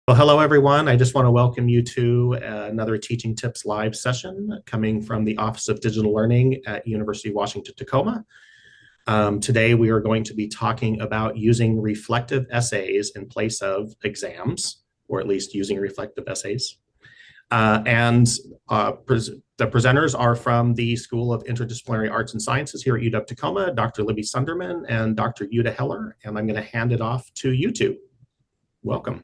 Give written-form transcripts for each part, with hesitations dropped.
Well, hello, everyone. I just want to welcome you to another Teaching Tips live session coming from the Office of Digital Learning at University of Washington, Tacoma. Today, we are going to be talking about using reflective essays in place of exams, or at least using reflective essays. The presenters are from the School of Interdisciplinary Arts and Sciences here at UW Tacoma, Dr. Libi Sundermann and Dr. Jutta Heller, and I'm going to hand it off to you two. Welcome.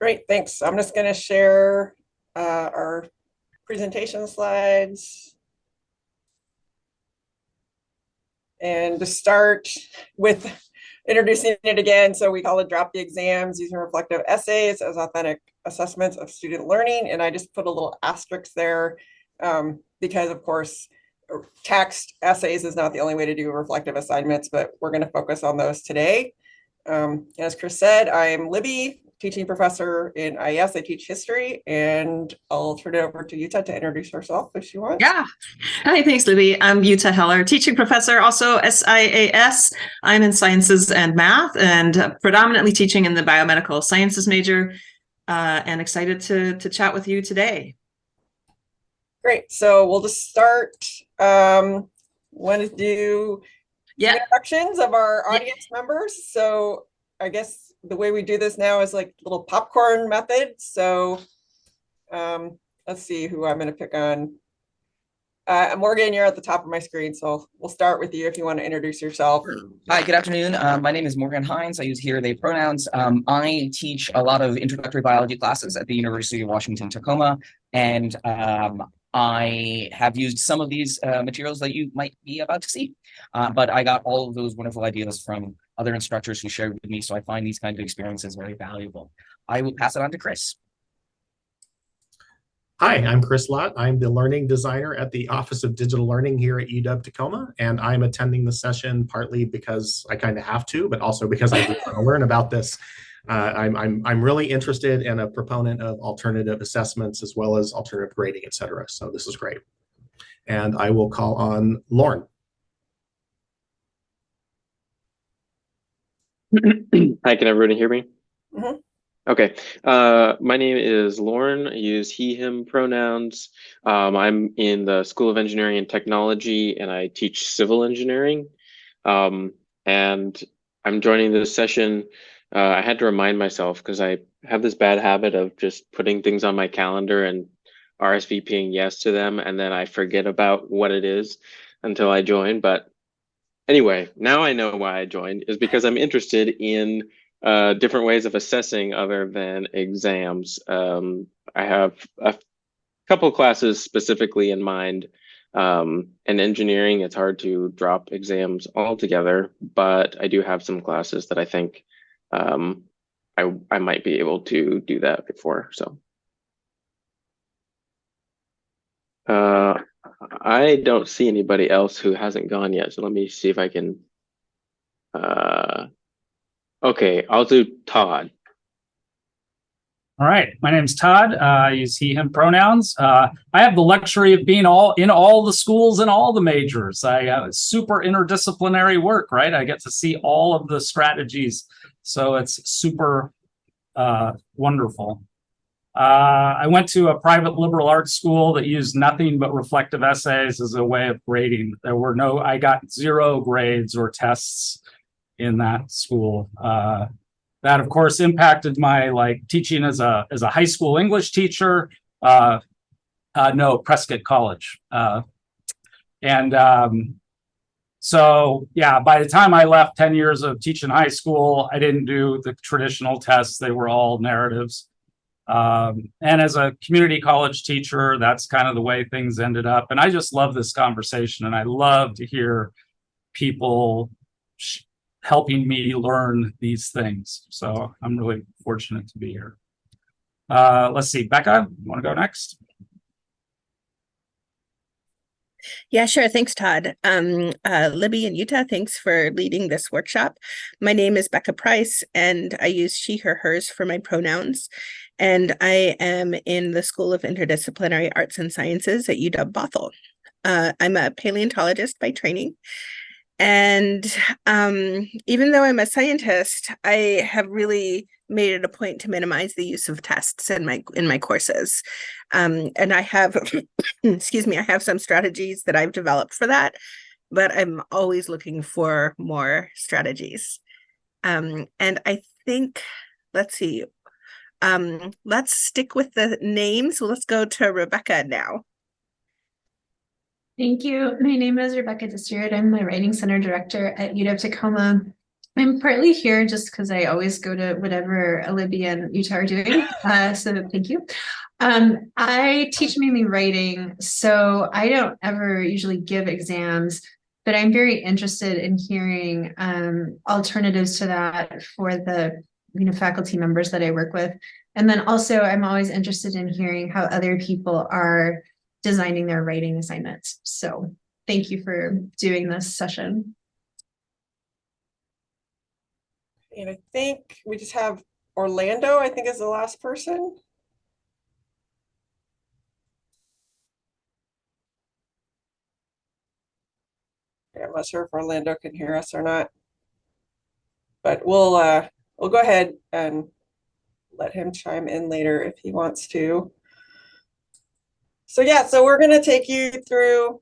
Great, thanks. I'm just going to share our presentation slides. And to start with introducing it again, so we call it Drop the Exams, using reflective essays as authentic assessments of student learning. And I just put a little asterisk there because, of course, text essays is not the only way to do reflective assignments, but we're going to focus on those today. As Chris said, I'm Libby, teaching professor in IAS. I teach history, and I'll turn it over to Jutta to introduce herself if she wants. Yeah. Hi, thanks, Libby. I'm Jutta Heller, teaching professor, also SIAS. I'm in sciences and math and predominantly teaching in the biomedical sciences major, and excited to chat with you today. Great. So we'll just start. Want to do introductions of our audience members. So I guess the way we do this now is like a little popcorn method. So let's see who I'm going to pick on. Morgan, you're at the top of my screen, so we'll start with you if you want to introduce yourself. Hi, good afternoon. My name is Morgan Hines. I use he, they pronouns. I teach a lot of introductory biology classes at the University of Washington, Tacoma, and I have used some of these materials that you might be about to see, but I got all of those wonderful ideas from other instructors who shared with me, so I find these kinds of experiences very valuable. I will pass it on to Chris. Hi, I'm Chris Lott. I'm the learning designer at the Office of Digital Learning here at UW Tacoma, and I'm attending the session partly because I kind of have to, but also because I want to learn about this. I'm really interested and a proponent of alternative assessments as well as alternative grading, et cetera. So this is great. And I will call on Lauren. Hi, can everybody hear me? Mm-hmm. Okay. My name is Lauren. I use he, him pronouns. I'm in the School of Engineering and Technology, and I teach civil engineering. And I'm joining this session. I had to remind myself because I have this bad habit of just putting things on my calendar and RSVPing yes to them, and then I forget about what it is until I join. But anyway, now I know why I joined, is because I'm interested in different ways of assessing other than exams. I have a couple classes specifically in mind. In engineering, it's hard to drop exams altogether, but I do have some classes that I think I might be able to do that before. So I don't see anybody else who hasn't gone yet. So let me see if I can. Okay, I'll do Todd. All right, my name's Todd. I use he, him pronouns. I have the luxury of being in all the schools and all the majors. I have super interdisciplinary work, right? I get to see all of the strategies. So it's super wonderful. I went to a private liberal arts school that used nothing but reflective essays as a way of grading. I got 0 grades or tests in that school. That of course impacted my teaching as a high school English teacher. No, Prescott College. So yeah, by the time I left 10 years of teaching high school, I didn't do the traditional tests. They were all narratives. And as a community college teacher, that's kind of the way things ended up. And I just love this conversation, and I love to hear people helping me learn these things. So I'm really fortunate to be here. Let's see, Becca, you want to go next? Yeah, sure. Thanks, Todd. Libby and Jutta, thanks for leading this workshop. My name is Becca Price, and I use she, her, hers for my pronouns. And I am in the School of Interdisciplinary Arts and Sciences at UW Bothell. I'm a paleontologist by training, And even though I'm a scientist, I have really made it a point to minimize the use of tests in my courses. And I have, excuse me, I have some strategies that I've developed for that, but I'm always looking for more strategies. And I think, let's see, let's stick with the names. Let's go to Rebecca now. Thank you. My name is Rebecca Distard. I'm the Writing Center Director at UW-Tacoma. I'm partly here just because I always go to whatever Libby and Jutta are doing. So thank you. I teach mainly writing, so I don't ever usually give exams, but I'm very interested in hearing alternatives to that for the faculty members that I work with. And then also I'm always interested in hearing how other people are designing their writing assignments. So thank you for doing this session. And I think we just have Orlando, I think is the last person. Yeah, I'm not sure if Orlando can hear us or not, but we'll go ahead and let him chime in later if he wants to. So yeah, so we're going to take you through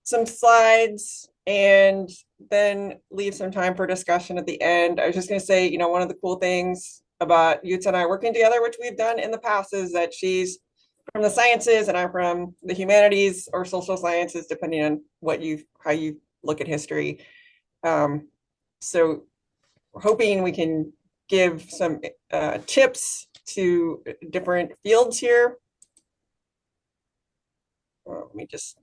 some slides and then leave some time for discussion at the end. I was just going to say, one of the cool things about Jutta and I working together, which we've done in the past, is that she's from the sciences and I'm from the humanities or social sciences, depending on how you look at history. So we're hoping we can give some tips to different fields here. Let me just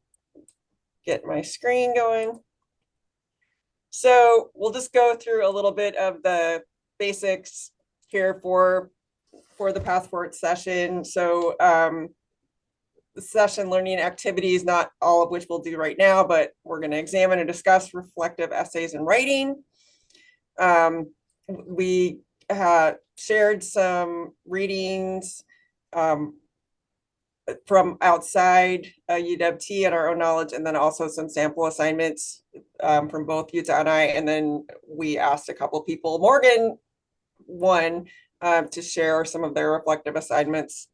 get my screen going. So we'll just go through a little bit of the basics here for the Path Forward session. So the session learning activities, not all of which we'll do right now, but we're going to examine and discuss reflective essays and writing. We shared some readings from outside UW and our own knowledge, and then also some sample assignments from both Jutta and I. And then we asked a couple of people, Morgan won, to share some of their reflective assignments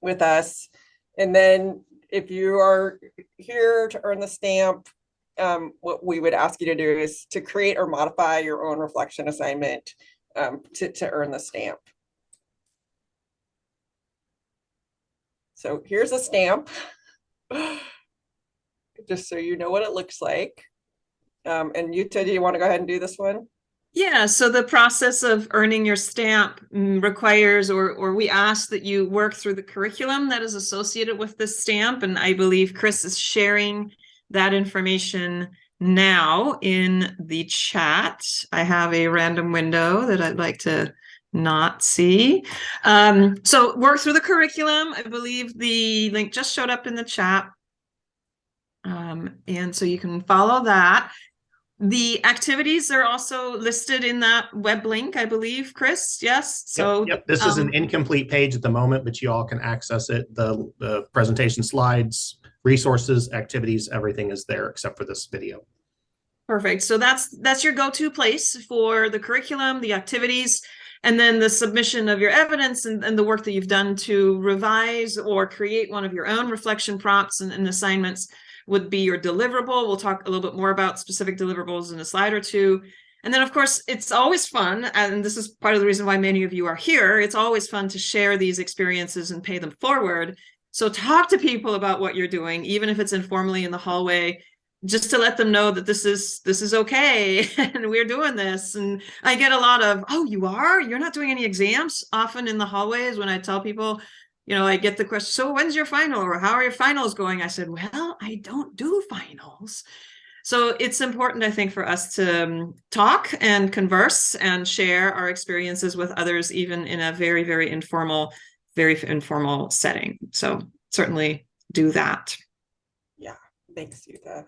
with us. And then if you are here to earn the stamp, what we would ask you to do is to create or modify your own reflection assignment to earn the stamp. So here's a stamp, just so you know what it looks like. And Jutta, do you want to go ahead and do this one? Yeah, so the process of earning your stamp requires, or we ask that you work through the curriculum that is associated with this stamp. And I believe Chris is sharing that information now in the chat. I have a random window that I'd like to not see. So work through the curriculum. I believe the link just showed up in the chat. And so you can follow that. The activities are also listed in that web link, I believe, Chris. Yes. So yep. This is an incomplete page at the moment, but you all can access it. The presentation slides, resources, activities, everything is there except for this video. Perfect. So that's your go-to place for the curriculum, the activities, and then the submission of your evidence and the work that you've done to revise or create one of your own reflection prompts and assignments would be your deliverable. We'll talk a little bit more about specific deliverables in a slide or two. And then, of course, it's always fun, and this is part of the reason why many of you are here, it's always fun to share these experiences and pay them forward. So talk to people about what you're doing, even if it's informally in the hallway, just to let them know that this is okay and we're doing this. And I get a lot of, oh, you're not doing any exams often in the hallways when I tell people, I get the question, so when's your final, or how are your finals going? I said, well, I don't do finals. So it's important, I think, for us to talk and converse and share our experiences with others, even in a very, very informal setting. So certainly do that. Yeah, thanks, Jutta.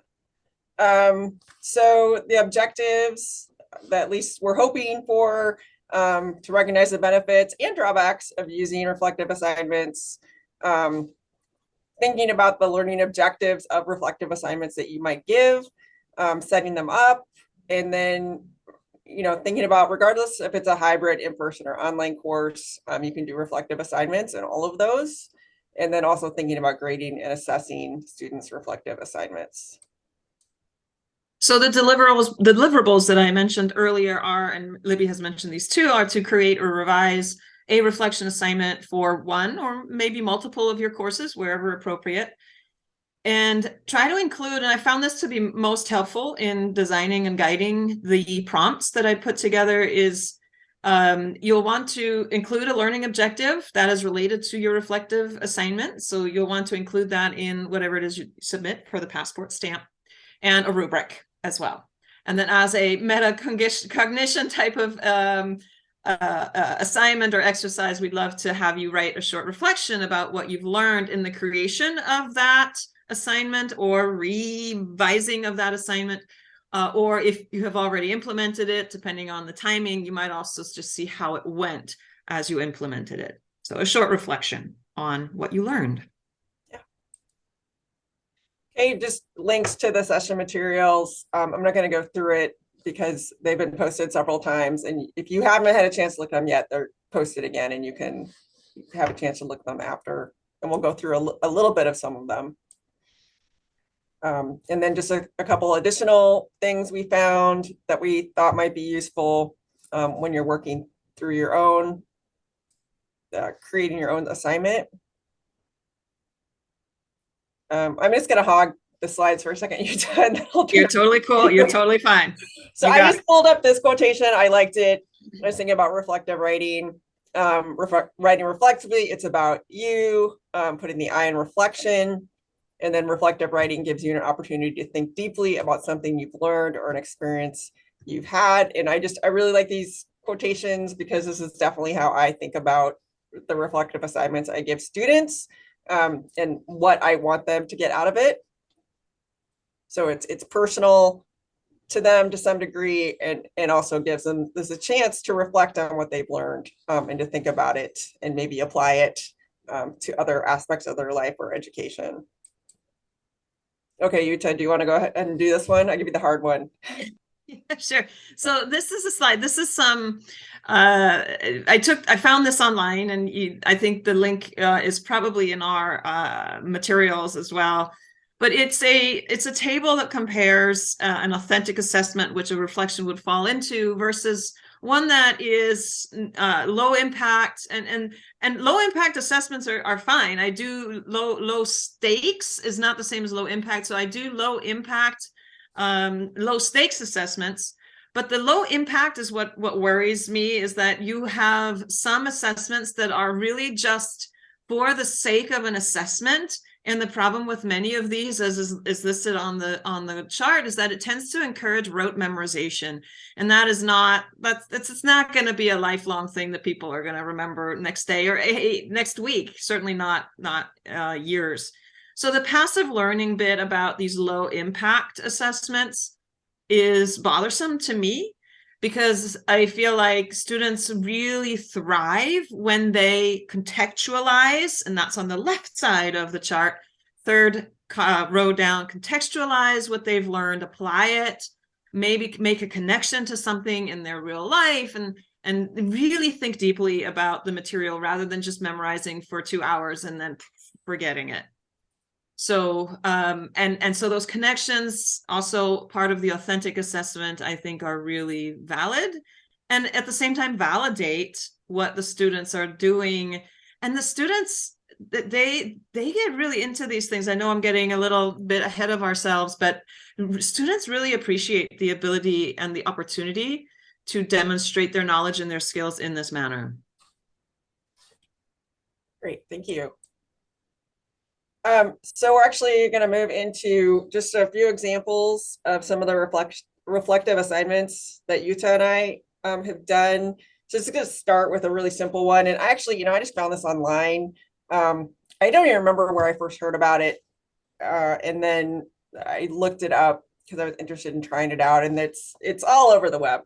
So the objectives that at least we're hoping for, to recognize the benefits and drawbacks of using reflective assignments, thinking about the learning objectives of reflective assignments that you might give, setting them up, and then, thinking about, regardless if it's a hybrid, in-person or online course, you can do reflective assignments in all of those. And then also thinking about grading and assessing students' reflective assignments. So the deliverables that I mentioned earlier are, and Libby has mentioned these too, are to create or revise a reflection assignment for one or maybe multiple of your courses, wherever appropriate. And try to include, and I found this to be most helpful in designing and guiding the prompts that I put together, is you'll want to include a learning objective that is related to your reflective assignment. So you'll want to include that in whatever it is you submit for the passport stamp, and a rubric as well. And then as a metacognition type of assignment or exercise, we'd love to have you write a short reflection about what you've learned in the creation of that assignment or revising of that assignment. Or if you have already implemented it, depending on the timing, you might also just see how it went as you implemented it. So a short reflection on what you learned. Yeah. Okay, just links to the session materials. I'm not going to go through it because they've been posted several times. And if you haven't had a chance to look at them yet, they're posted again, and you can have a chance to look at them after. And we'll go through a little bit of some of them. And then just a couple additional things we found that we thought might be useful when you're working through your own, creating your own assignment. I'm just going to hog the slides for a second. You're totally cool. You're totally fine. So I just pulled up this quotation. I liked it. I was thinking about reflective writing. Writing reflexively, it's about you, putting the I in reflection. And then reflective writing gives you an opportunity to think deeply about something you've learned or an experience you've had. And I really like these quotations because this is definitely how I think about the reflective assignments I give students, and what I want them to get out of it. So it's personal to them to some degree, and also gives them this a chance to reflect on what they've learned, and to think about it and maybe apply it to other aspects of their life or education. Okay, Jutta, do you want to go ahead and do this one? I'll give you the hard one. Yeah, sure. So this is a slide. This is some, I found this online, and I think the link is probably in our materials as well. But it's a table that compares an authentic assessment, which a reflection would fall into, versus one that is low impact, and low impact assessments are fine. I do low stakes is not the same as low impact. So I do low impact, low stakes assessments. But the low impact is what worries me, is that you have some assessments that are really just for the sake of an assessment. And the problem with many of these, as is listed on the chart, is that it tends to encourage rote memorization, and it's not going to be a lifelong thing that people are going to remember next day or next week. Certainly not years. So the passive learning bit about these low impact assessments is bothersome to me, because I feel like students really thrive when they contextualize, and that's on the left side of the chart, third row down, contextualize what they've learned, apply it, maybe make a connection to something in their real life, and really think deeply about the material rather than just memorizing for 2 hours and then forgetting it. So, and so those connections, also part of the authentic assessment, I think are really valid, and at the same time validate what the students are doing. And the students, they get really into these things. I know I'm getting a little bit ahead of ourselves, but students really appreciate the ability and the opportunity to demonstrate their knowledge and their skills in this manner. Great, thank you. So we're actually going to move into just a few examples of some of the reflective assignments that Jutta and I have done. So it's going to start with a really simple one. And actually, I just found this online. I don't even remember where I first heard about it. And then I looked it up because I was interested in trying it out, and it's all over the web.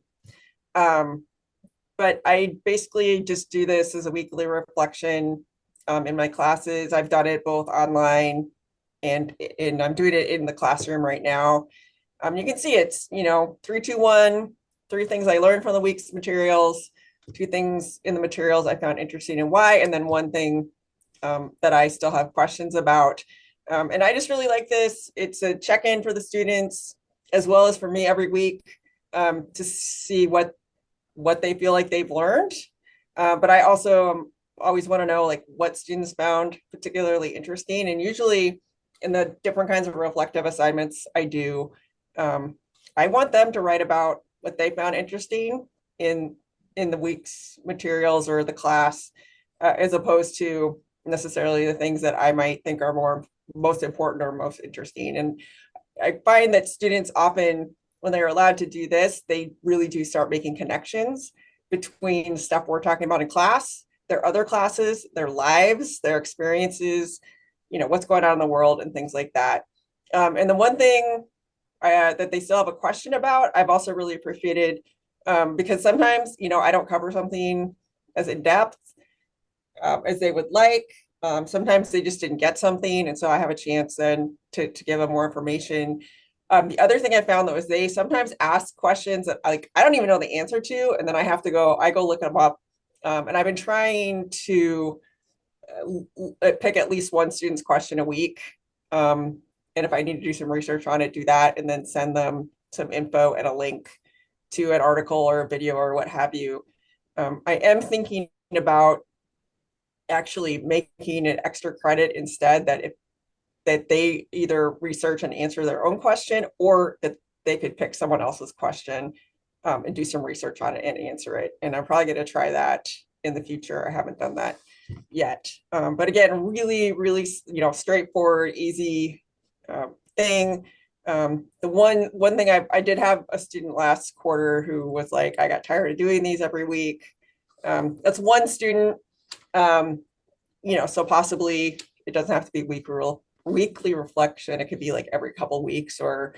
But I basically just do this as a weekly reflection in my classes. I've done it both online and I'm doing it in the classroom right now. You can see it's, 3, 2, 1, 3 things I learned from the week's materials, 2 things in the materials I found interesting and why, and then 1 thing that I still have questions about. And I just really like this. It's a check-in for the students as well as for me every week to see what they feel like they've learned. But I also always want to know like what students found particularly interesting. And usually in the different kinds of reflective assignments I do, I want them to write about what they found interesting in the week's materials or the class, as opposed to necessarily the things that I might think are most important or most interesting. And I find that students often, when they're allowed to do this, they really do start making connections between stuff we're talking about in class, their other classes, their lives, their experiences, what's going on in the world and things like that. And the one thing that they still have a question about, I've also really appreciated, because sometimes, I don't cover something as in depth as they would like. Sometimes they just didn't get something, and so I have a chance then to give them more information. The other thing I found though is they sometimes ask questions that I don't even know the answer to, and then I go look them up. And I've been trying to pick at least 1 student's question a week. And if I need to do some research on it, do that, and then send them some info and a link to an article or a video or what have you. I am thinking about actually making an extra credit instead, that they either research and answer their own question, or that they could pick someone else's question and do some research on it and answer it. And I'm probably going to try that in the future. I haven't done that yet. But again, really, really, straightforward, easy thing. The one thing I did have a student last quarter who was like, I got tired of doing these every week. That's 1 student. So possibly it doesn't have to be weekly reflection. It could be like every couple weeks or,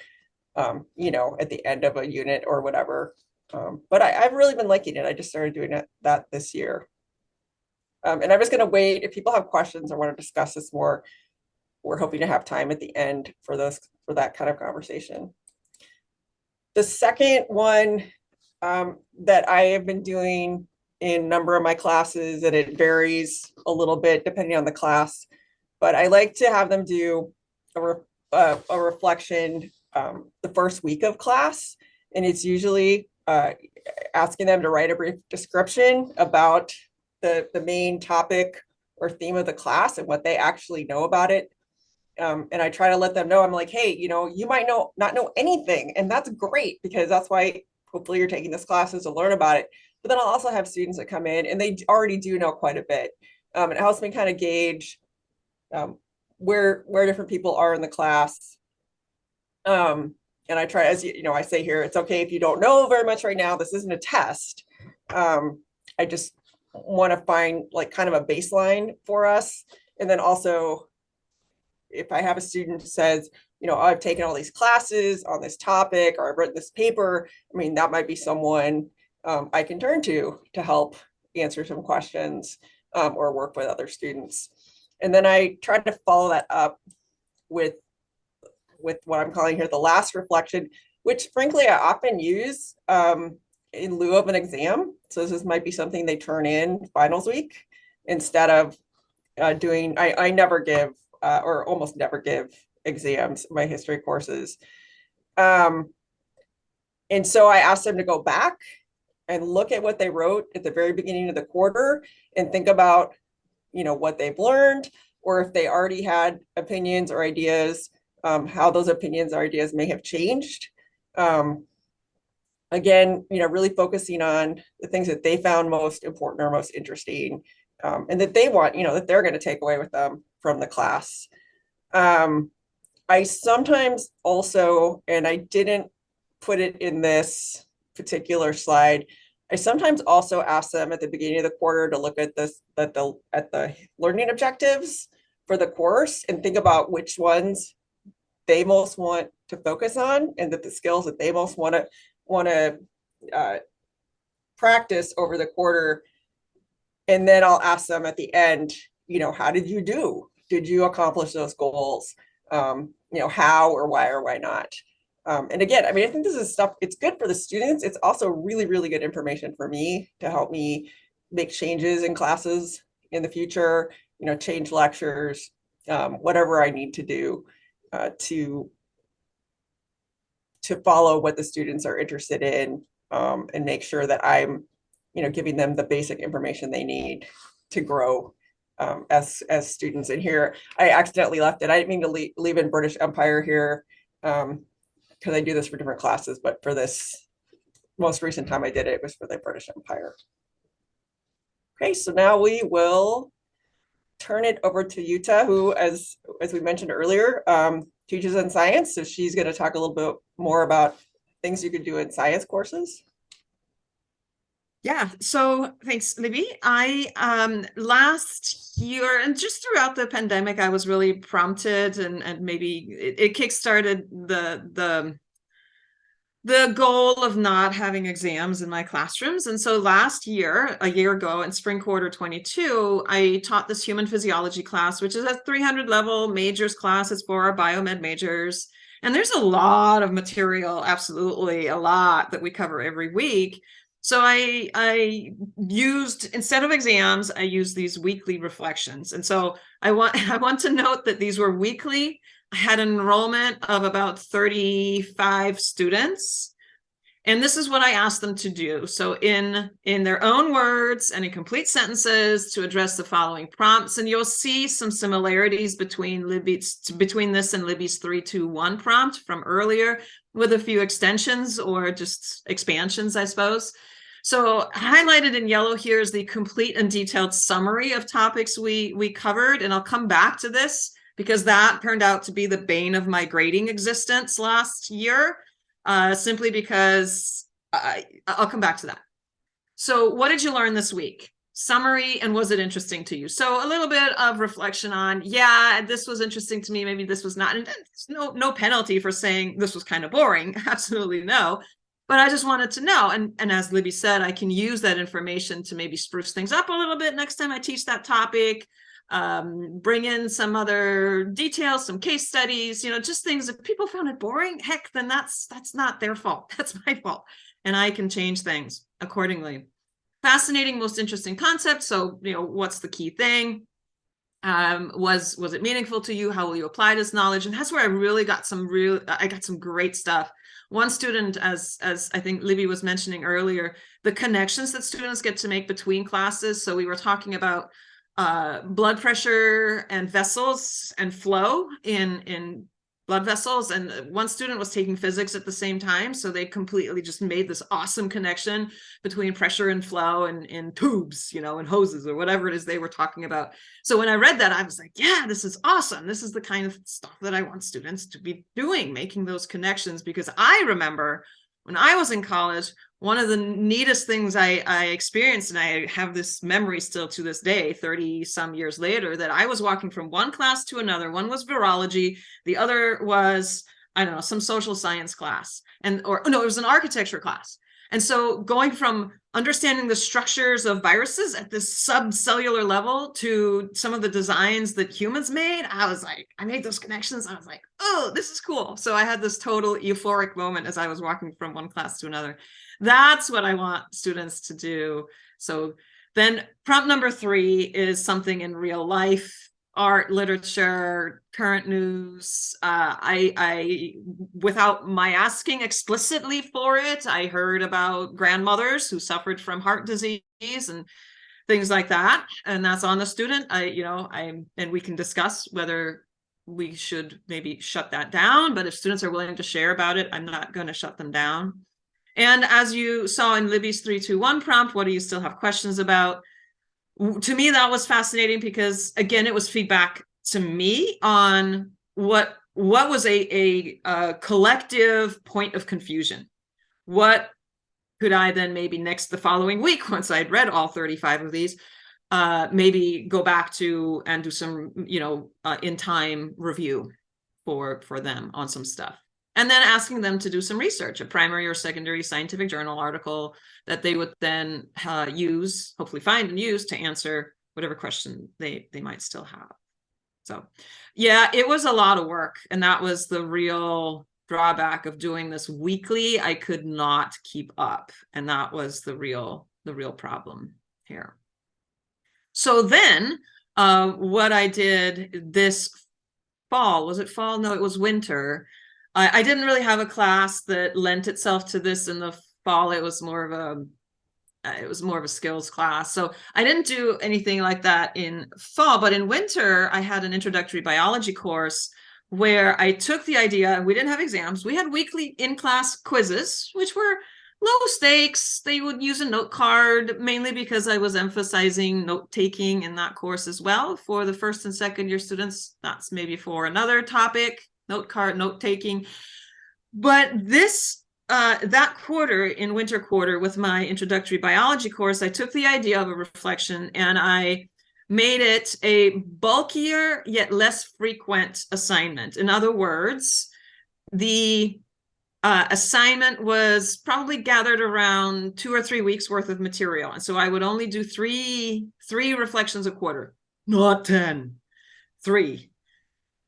at the end of a unit or whatever. But I've really been liking it. I just started doing that this year. And I'm just going to wait. If people have questions or want to discuss this more, we're hoping to have time at the end for that kind of conversation. The second one that I have been doing in a number of my classes, and it varies a little bit depending on the class, but I like to have them do a reflection the first week of class. And it's usually asking them to write a brief description about the main topic or theme of the class and what they actually know about it. And I try to let them know, I'm like, hey, you might not know anything, and that's great, because that's why hopefully you're taking this class is to learn about it. But then I'll also have students that come in and they already do know quite a bit. And it helps me kind of gauge where different people are in the class. And I try, as I say here, it's okay if you don't know very much right now. This isn't a test. I just want to find like kind of a baseline for us. And then also, if I have a student who says, I've taken all these classes on this topic, or I've written this paper, that might be someone I can turn to help answer some questions or work with other students. And then I try to follow that up with what I'm calling here the last reflection, which frankly I often use in lieu of an exam. So this might be something they turn in finals week instead of doing, I never give or almost never give exams in my history courses. And so I asked them to go back and look at what they wrote at the very beginning of the quarter and think about, what they've learned, or if they already had opinions or ideas, how those opinions or ideas may have changed. Again, really focusing on the things that they found most important or most interesting, and that they want, that they're going to take away with them from the class. I sometimes also, and I didn't put it in this particular slide, I sometimes also ask them at the beginning of the quarter to look at the learning objectives for the course and think about which ones they most want to focus on, and that the skills that they most want to practice over the quarter. And then I'll ask them at the end, how did you do? Did you accomplish those goals? How or why not? And again, I mean, I think this is stuff, it's good for the students. It's also really, really good information for me to help me make changes in classes in the future, change lectures, whatever I need to do to follow what the students are interested in, and make sure that I'm, giving them the basic information they need to grow as students. And here, I accidentally left it. I didn't mean to leave in British Empire here, because I do this for different classes, but for this most recent time I did it, it was for the British Empire. Okay, so now we will turn it over to Jutta, who, as we mentioned earlier, teaches in science. So she's going to talk a little bit more about things you could do in science courses. Yeah, so thanks, Libby. I last year and just throughout the pandemic, I was really prompted, and maybe it kickstarted the goal of not having exams in my classrooms. And so last year, a year ago in spring quarter 22, I taught this human physiology class, which is a 300 level majors class. It's for our biomed majors. And there's a lot of material, absolutely a lot that we cover every week. So I used, instead of exams, I used these weekly reflections. And so I want to note that these were weekly. I had an enrollment of about 35 students. And this is what I asked them to do. So in their own words and in complete sentences, to address the following prompts. And you'll see some similarities between this and Libby's 3-2-1 prompt from earlier, with a few extensions or just expansions, I suppose. So highlighted in yellow here is the complete and detailed summary of topics we covered. And I'll come back to this because that turned out to be the bane of my grading existence last year, simply because I'll come back to that. So what did you learn this week? Summary, and was it interesting to you? So a little bit of reflection on, yeah, this was interesting to me, maybe this was not. And there's no penalty for saying this was kind of boring. Absolutely no. But I just wanted to know. And as Libby said, I can use that information to maybe spruce things up a little bit next time I teach that topic. Bring in some other details, some case studies, just things. If people found it boring, heck, then that's not their fault. That's my fault. And I can change things accordingly. Fascinating, most interesting concept. So, what's the key thing? Was it meaningful to you? How will you apply this knowledge? And that's where I really got some great stuff. One student, as I think Libby was mentioning earlier, the connections that students get to make between classes. So we were talking about blood pressure and vessels and flow in blood vessels. And one student was taking physics at the same time. So they completely just made this awesome connection between pressure and flow and in tubes, and hoses or whatever it is they were talking about. So when I read that, I was like, yeah, this is awesome. This is the kind of stuff that I want students to be doing, making those connections. Because I remember when I was in college, one of the neatest things I experienced, and I have this memory still to this day, 30 some years later, that I was walking from one class to another. One was virology. The other was, I don't know, some social science class. It was an architecture class. And so going from understanding the structures of viruses at this subcellular level to some of the designs that humans made, I made those connections. I was like, oh, this is cool. So I had this total euphoric moment as I was walking from one class to another. That's what I want students to do. So then prompt number 3 is something in real life, art, literature, current news. I without my asking explicitly for it, I heard about grandmothers who suffered from heart disease and things like that. And that's on the student. And we can discuss whether we should maybe shut that down. But if students are willing to share about it, I'm not going to shut them down. And as you saw in Libby's 3-2-1 prompt, what do you still have questions about? To me, that was fascinating because, again, it was feedback to me on what was a collective point of confusion. What could I then maybe the following week, once I'd read all 35 of these, maybe go back to and do some, in time review for them on some stuff. And then asking them to do some research, a primary or secondary scientific journal article that they would then use, hopefully find and use to answer whatever question they might still have. So yeah, it was a lot of work. And that was the real drawback of doing this weekly. I could not keep up, and that was the real problem here. So then what I did this fall, was it fall? No, it was winter. I didn't really have a class that lent itself to this in the fall. It was more of a skills class. So I didn't do anything like that in fall, but in winter, I had an introductory biology course where I took the idea, we didn't have exams. We had weekly in-class quizzes, which were low stakes. They would use a note card, mainly because I was emphasizing note-taking in that course as well for the first and second year students. That's maybe for another topic, note card, note-taking. But this that quarter, in winter quarter, with my introductory biology course, I took the idea of a reflection and I made it a bulkier yet less frequent assignment. In other words, the assignment was probably gathered around 2 or 3 weeks worth of material. And so I would only do three reflections a quarter, not 10, 3.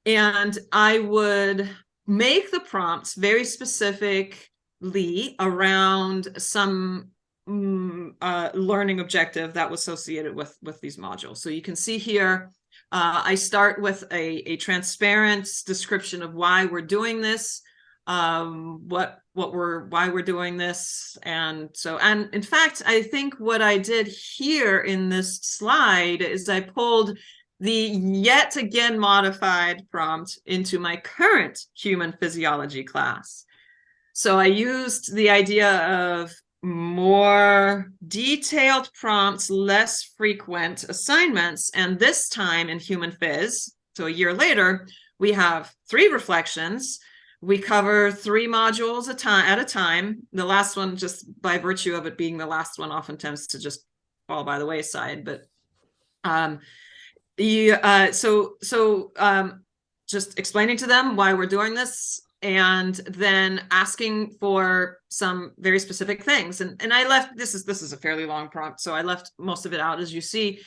And I would make the prompts very specifically around some learning objective that was associated with these modules. So you can see here, I start with a transparent description of why we're doing this, why we're doing this. And in fact, I think what I did here in this slide is I pulled the yet again modified prompt into my current human physiology class. So I used the idea of more detailed prompts, less frequent assignments. And this time in human phys, so a year later, we have 3 reflections. We cover 3 modules at a time. The last one, just by virtue of it being the last one, often tends to just fall by the wayside. But just explaining to them why we're doing this, and then asking for some very specific things. And I left, this is a fairly long prompt, so I left most of it out, as you see.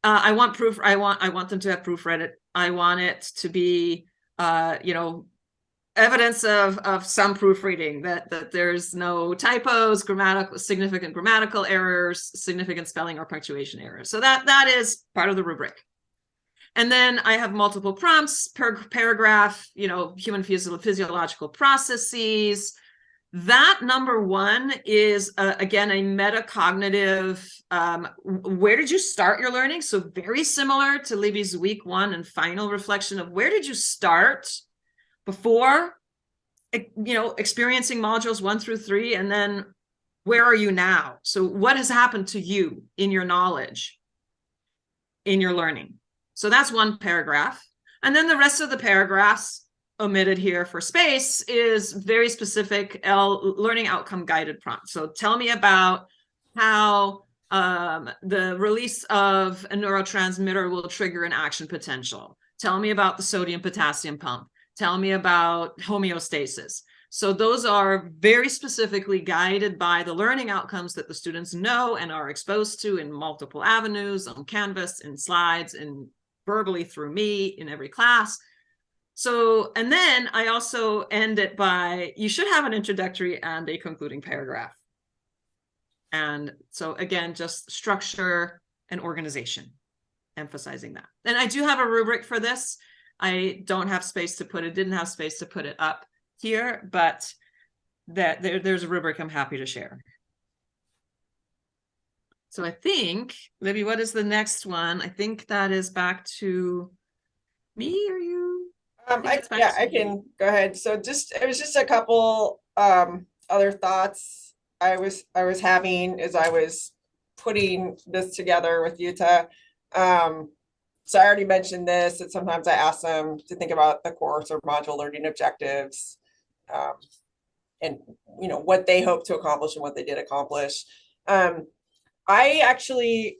I want proof. I want them to have proofread it. I want it to be, evidence of some proofreading, that there's no typos, significant grammatical errors, significant spelling or punctuation errors. So that is part of the rubric. And then I have multiple prompts per paragraph, human physiological processes. That number 1 is, again, a metacognitive, where did you start your learning? So very similar to Libi's week 1 and final reflection of where did you start before, experiencing modules 1 through 3, and then where are you now? So what has happened to you in your knowledge, in your learning? So that's 1 paragraph. And then the rest of the paragraphs omitted here for space is very specific learning outcome guided prompts. So tell me about how the release of a neurotransmitter will trigger an action potential. Tell me about the sodium potassium pump. Tell me about homeostasis. So those are very specifically guided by the learning outcomes that the students know and are exposed to in multiple avenues, on Canvas, in slides, and verbally through me in every class. So, and then I also end it by, you should have an introductory and a concluding paragraph. And so again, just structure and organization, emphasizing that. And I do have a rubric for this. I don't have space to put it, didn't have space to put it up here, but there's a rubric I'm happy to share. So I think, Libby, what is the next one? I think that is back to me or you? I can go ahead. So it was just a couple other thoughts I was having as I was putting this together with Jutta. So I already mentioned this, that sometimes I ask them to think about the course or module learning objectives, and what they hope to accomplish and what they did accomplish. I actually,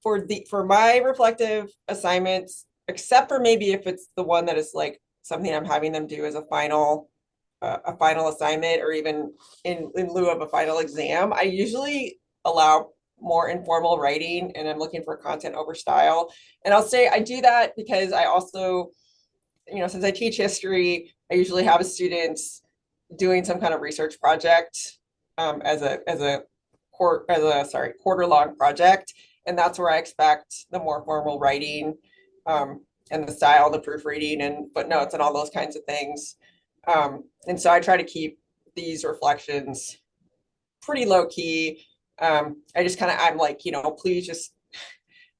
for my reflective assignments, except for maybe if it's the one that is like something I'm having them do as a final assignment, or even in lieu of a final exam, I usually allow more informal writing, and I'm looking for content over style. And I'll say I do that because I also, since I teach history, I usually have students doing some kind of research project as a quarter-long project, and that's where I expect the more formal writing and the style, the proofreading and footnotes and all those kinds of things. And so I try to keep these reflections pretty low key. I'm like, please just,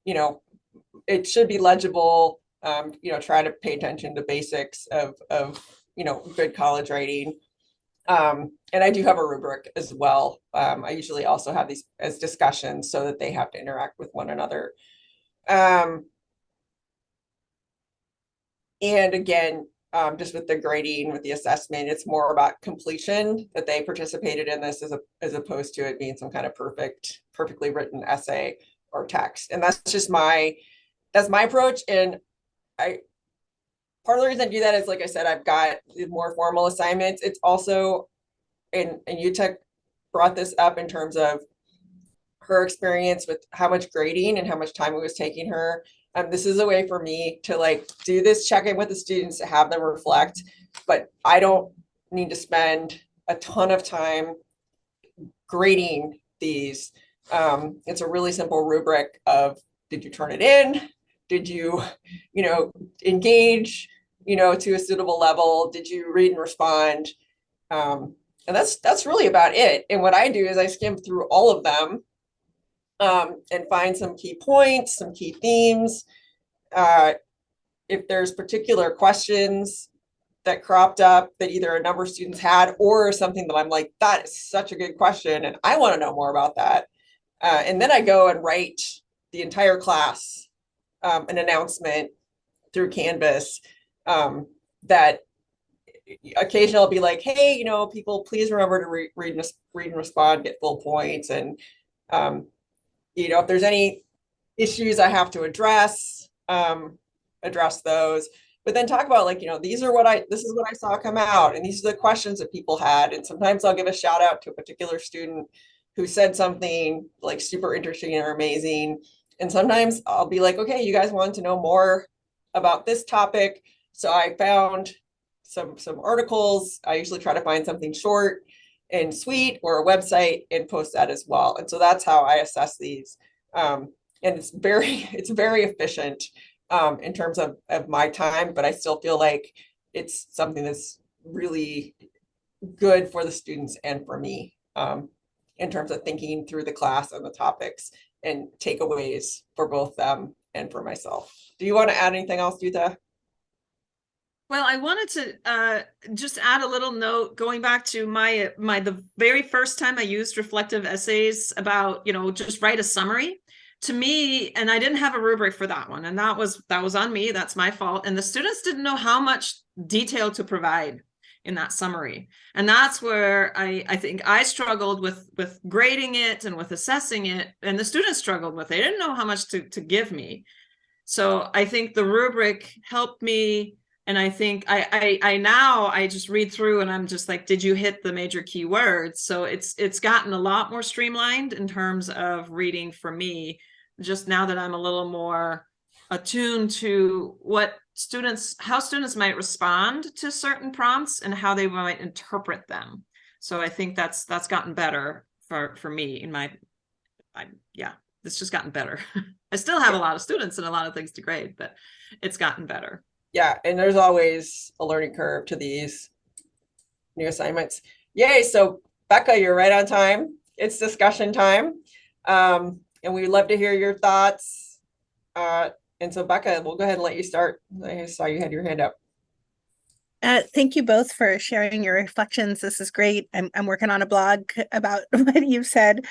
it should be legible. Try to pay attention to basics of good college writing. And I do have a rubric as well. I usually also have these as discussions so that they have to interact with one another. And again, just with the grading, with the assessment, it's more about completion, that they participated in this as opposed to it being some kind of perfectly written essay or text. And that's just that's my approach. And part of the reason I do that is, like I said, I've got more formal assignments. It's also, and Jutta brought this up in terms of her experience with how much grading and how much time it was taking her. This is a way for me to do this check-in with the students, to have them reflect, but I don't need to spend a ton of time grading these. It's a really simple rubric of, did you turn it in? Did you, engage, to a suitable level? Did you read and respond? And that's really about it. And what I do is I skim through all of them and find some key points, some key themes. If there's particular questions that cropped up that either a number of students had or something that I'm like, that is such a good question and I want to know more about that. And then I go and write the entire class an announcement through Canvas that occasionally I'll be like, hey, people, please remember to read and respond, get full points. And, if there's any issues I have to address those, but then talk about this is what I saw come out. And these are the questions that people had. And sometimes I'll give a shout out to a particular student who said something super interesting or amazing. And sometimes I'll be like, okay, you guys want to know more about this topic. So I found some articles. I usually try to find something short and sweet or a website and post that as well. And so that's how I assess these. And it's very efficient in terms of my time, but I still feel like it's something that's really good for the students and for me in terms of thinking through the class and the topics and takeaways for both them and for myself. Do you want to add anything else, Jutta? Well, I wanted to just add a little note going back to the very first time I used reflective essays about, just write a summary. To me, and I didn't have a rubric for that one, and that was on me. That's my fault. And the students didn't know how much detail to provide in that summary. And that's where I think I struggled with grading it and with assessing it, and the students struggled with it. They didn't know how much to give me. So I think the rubric helped me. And I think I just read through and I'm just like, did you hit the major keywords? So it's gotten a lot more streamlined in terms of reading for me, just now that I'm a little more attuned to how students might respond to certain prompts and how they might interpret them. So I think that's gotten better for me it's just gotten better. I still have a lot of students and a lot of things to grade, but it's gotten better. Yeah, and there's always a learning curve to these new assignments. Yay, so Becca, you're right on time. It's discussion time. And we'd love to hear your thoughts. And so Becca, we'll go ahead and let you start. I saw you had your hand up. Thank you both for sharing your reflections. This is great. I'm working on a blog about what you've said.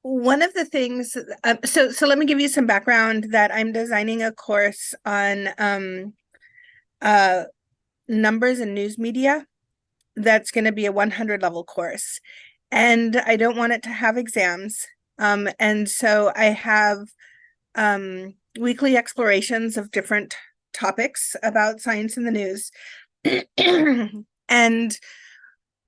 One of the things, so let me give you some background that I'm designing a course on numbers and news media. That's going to be a 100 level course. And I don't want it to have exams. And so I have weekly explorations of different topics about science in the news. And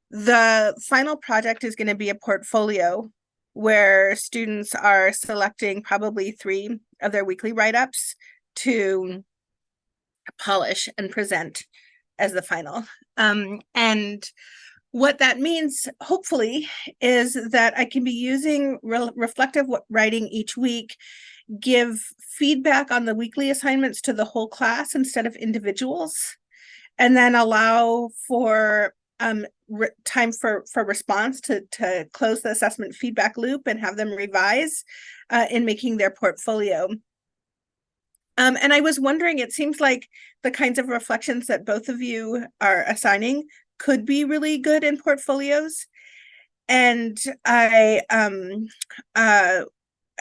the final project is going to be a portfolio where students are selecting probably 3 of their weekly write-ups to polish and present as the final. And what that means, hopefully, is that I can be using reflective writing each week, give feedback on the weekly assignments to the whole class instead of individuals, and then allow for time for response to close the assessment feedback loop and have them revise in making their portfolio. And I was wondering, it seems like the kinds of reflections that both of you are assigning could be really good in portfolios. And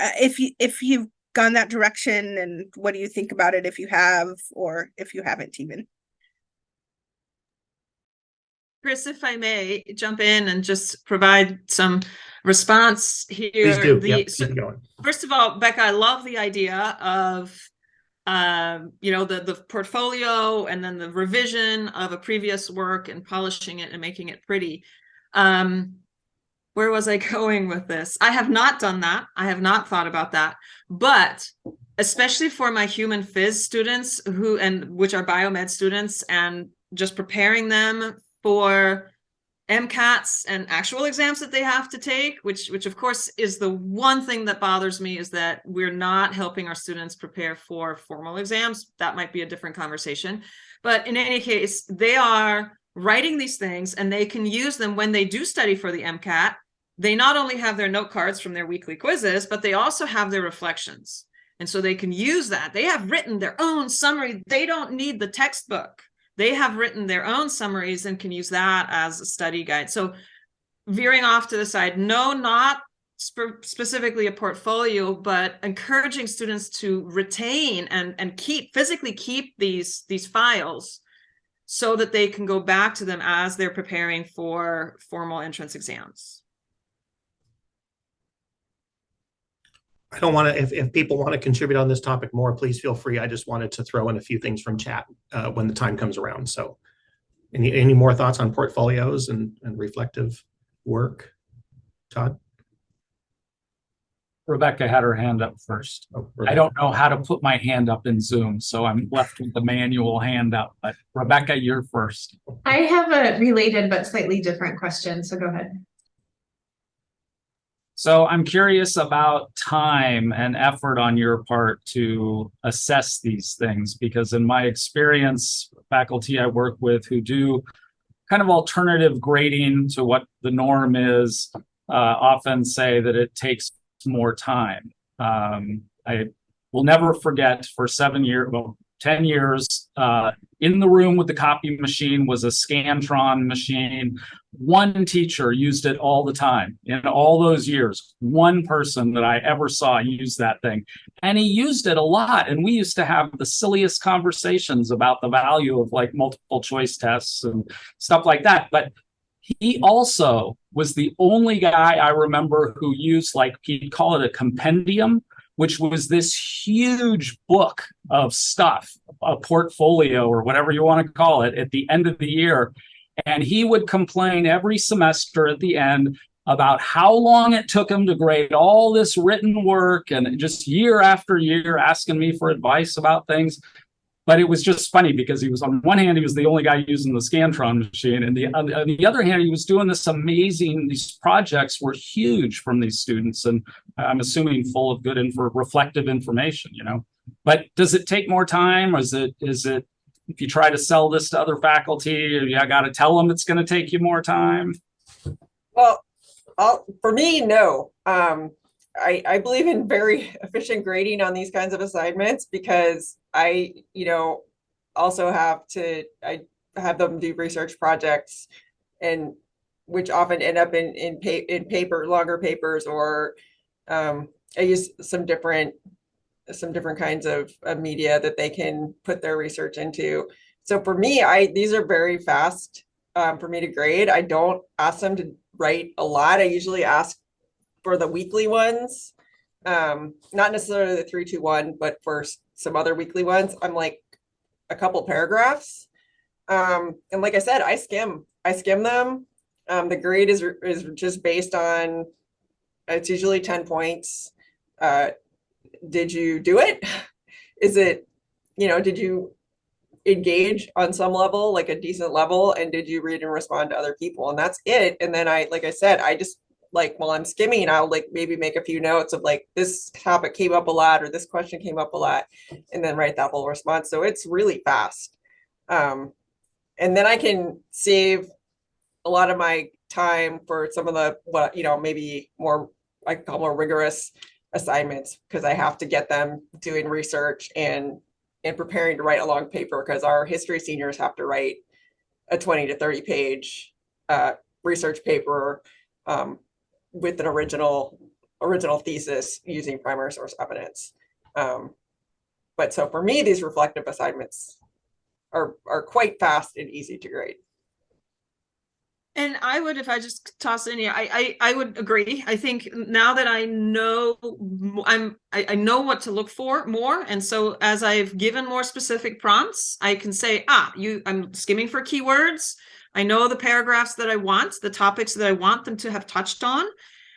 if you've gone that direction, and what do you think about it if you have, or if you haven't even? Chris, if I may jump in and just provide some response here. Please do. Keep going. First of all, Becca, I love the idea of the portfolio and then the revision of a previous work and polishing it and making it pretty. Where was I going with this? I have not done that. I have not thought about that. But especially for my human phys students which are biomed students, and just preparing them for MCATs and actual exams that they have to take, which of course is the one thing that bothers me, is that we're not helping our students prepare for formal exams. That might be a different conversation. But in any case, they are writing these things and they can use them when they do study for the MCAT. They not only have their note cards from their weekly quizzes, but they also have their reflections. And so they can use that. They have written their own summary. They don't need the textbook. They have written their own summaries and can use that as a study guide. So veering off to the side, no, not specifically a portfolio, but encouraging students to retain and physically keep these files so that they can go back to them as they're preparing for formal entrance exams. I don't want to, if people want to contribute on this topic more, please feel free. I just wanted to throw in a few things from chat when the time comes around. So any more thoughts on portfolios and reflective work? Todd? Rebecca had her hand up first. Oh, I don't know how to put my hand up in Zoom, so I'm left with the manual hand up. But Rebecca, you're first. I have a related but slightly different question, so go ahead. So I'm curious about time and effort on your part to assess these things, because in my experience, faculty I work with who do kind of alternative grading to what the norm is often say that it takes more time. I will never forget, for 10 years, in the room with the copy machine was a Scantron machine. One teacher used it all the time. In all those years, one person that I ever saw use that thing. And he used it a lot. And we used to have the silliest conversations about the value of like multiple choice tests and stuff like that. But he also was the only guy I remember who used, like, he'd call it a compendium, which was this huge book of stuff, a portfolio or whatever you want to call it, at the end of the year. And he would complain every semester at the end about how long it took him to grade all this written work, and just year after year asking me for advice about things. But it was just funny because he was, on one hand, he was the only guy using the Scantron machine. And on the other hand, he was doing these projects were huge from these students. And I'm assuming full of good reflective information, But does it take more time? Or is it, if you try to sell this to other faculty, you got to tell them it's going to take you more time? Well, for me, no. I believe in very efficient grading on these kinds of assignments, because I also I have them do research projects, and which often end up in longer papers, or I use some different kinds of media that they can put their research into. So for me, these are very fast for me to grade. I don't ask them to write a lot. I usually ask for the weekly ones, not necessarily the 3-2-1, but for some other weekly ones, I'm like a couple paragraphs. And like I said, I skim them. The grade is just based on, it's usually 10 points. Did you do it? Is it, did you engage on some level, like a decent level? And did you read and respond to other people? And that's it. And then like I said, I just like, while I'm skimming, I'll like maybe make a few notes of like, this topic came up a lot, or this question came up a lot, and then write that whole response. So it's really fast. And then I can save a lot of my time for some of the, what, maybe more, I call more rigorous assignments, because I have to get them doing research and preparing to write a long paper, because our history seniors have to write a 20 to 30 page research paper with an original thesis using primary source evidence. But so for me, these reflective assignments are quite fast and easy to grade. And I would, if I just toss in here, I would agree. I think now that I know, I know what to look for more. And so as I've given more specific prompts, I can say, I'm skimming for keywords. I know the paragraphs that I want, the topics that I want them to have touched on.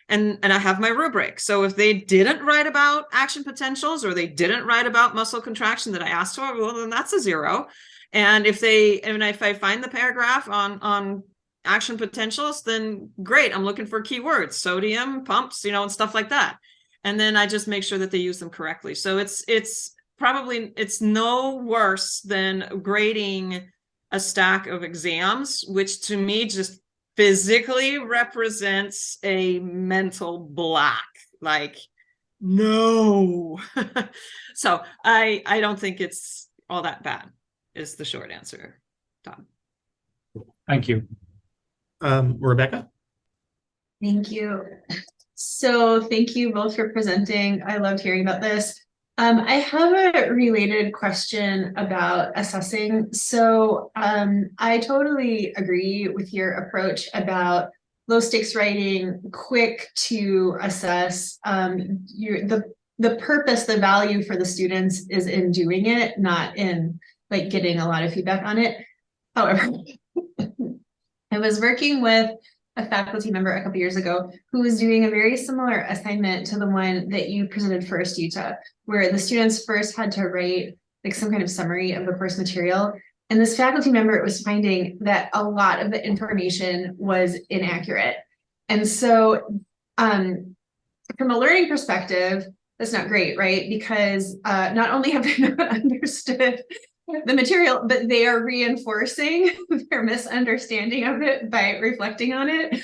And I have my rubric. So if they didn't write about action potentials, or they didn't write about muscle contraction that I asked for, well, then that's a 0. And if I find the paragraph on action potentials, then great, I'm looking for keywords, sodium, pumps, and stuff like that. And then I just make sure that they use them correctly. So it's no worse than grading a stack of exams, which to me just physically represents a mental block. Like, no. So I don't think it's all that bad, is the short answer, Todd. Thank you. Rebecca? Thank you. So thank you both for presenting. I loved hearing about this. I have a related question about assessing. So I totally agree with your approach about low stakes writing, quick to assess. The purpose, the value for the students is in doing it, not in like getting a lot of feedback on it. However, I was working with a faculty member a couple years ago who was doing a very similar assignment to the one that you presented first, Jutta, where the students first had to write like some kind of summary of the course material. And this faculty member was finding that a lot of the information was inaccurate. And so from a learning perspective, that's not great, right? Because not only have they not understood the material, but they are reinforcing their misunderstanding of it by reflecting on it.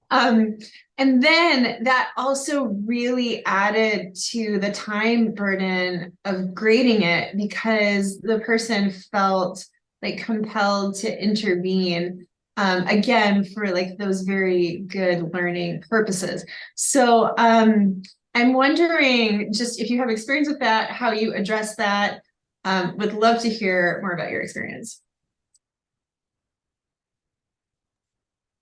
And then that also really added to the time burden of grading it, because the person felt like compelled to intervene again for like those very good learning purposes. So I'm wondering just if you have experience with that, how you address that. Would love to hear more about your experience.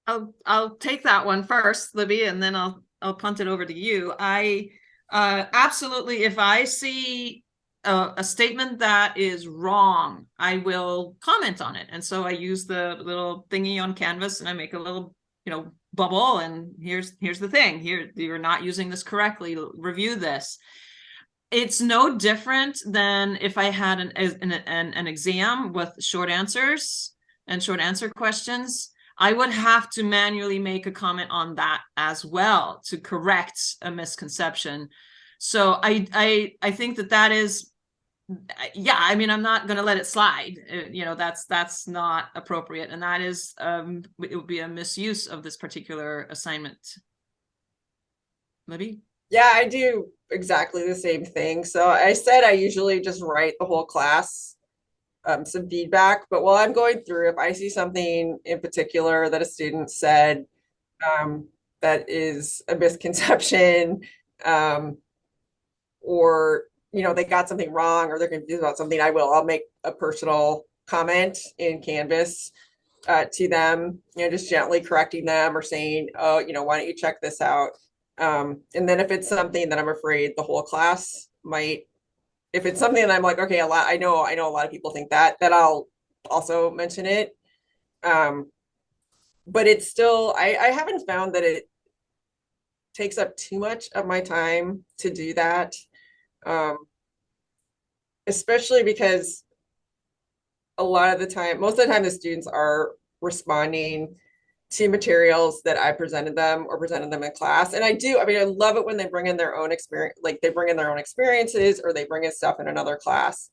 I'll take that one first, Libby, and then I'll punt it over to you. I absolutely, if I see a statement that is wrong, I will comment on it. And so I use the little thingy on Canvas, and I make a little, bubble, and here's the thing. Here, you're not using this correctly. Review this. It's no different than if I had an exam with short answers and short answer questions. I would have to manually make a comment on that as well to correct a misconception. So I think that is, yeah, I mean, I'm not going to let it slide. That's not appropriate. And that is, it would be a misuse of this particular assignment. Libby? Yeah, I do exactly the same thing. So I said I usually just write the whole class some feedback, but while I'm going through, if I see something in particular that a student said that is a misconception, or they got something wrong, or they're confused about something, I'll make a personal comment in Canvas to them, just gently correcting them, or saying, oh, why don't you check this out? And then if it's something that I'm afraid the whole class might, if it's something that I'm like, okay, I know a lot of people think that I'll also mention it. But it's still, I haven't found that it takes up too much of my time to do that. Especially because a lot of the time, most of the time, the students are responding to materials that I presented them or presented them in class. And I mean, I love it when they bring in their own experience, like they bring in their own experiences or they bring in stuff in another class.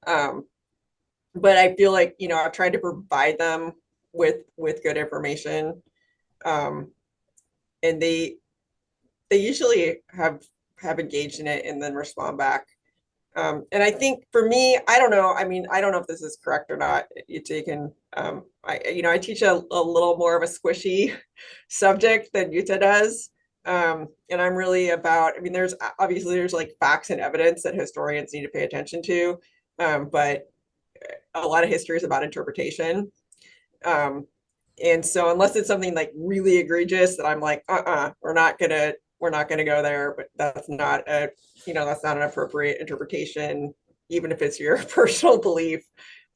But I feel like, I've tried to provide them with good information. And they usually have engaged in it and then respond back. And I think for me, I don't know. I mean, I don't know if this is correct or not. I teach a little more of a squishy subject than Jutta does. And I'm really about, I mean, there's like facts and evidence that historians need to pay attention to. But a lot of history is about interpretation. And so unless it's something like really egregious that I'm like, we're not gonna go there, but that's not an appropriate interpretation, even if it's your personal belief.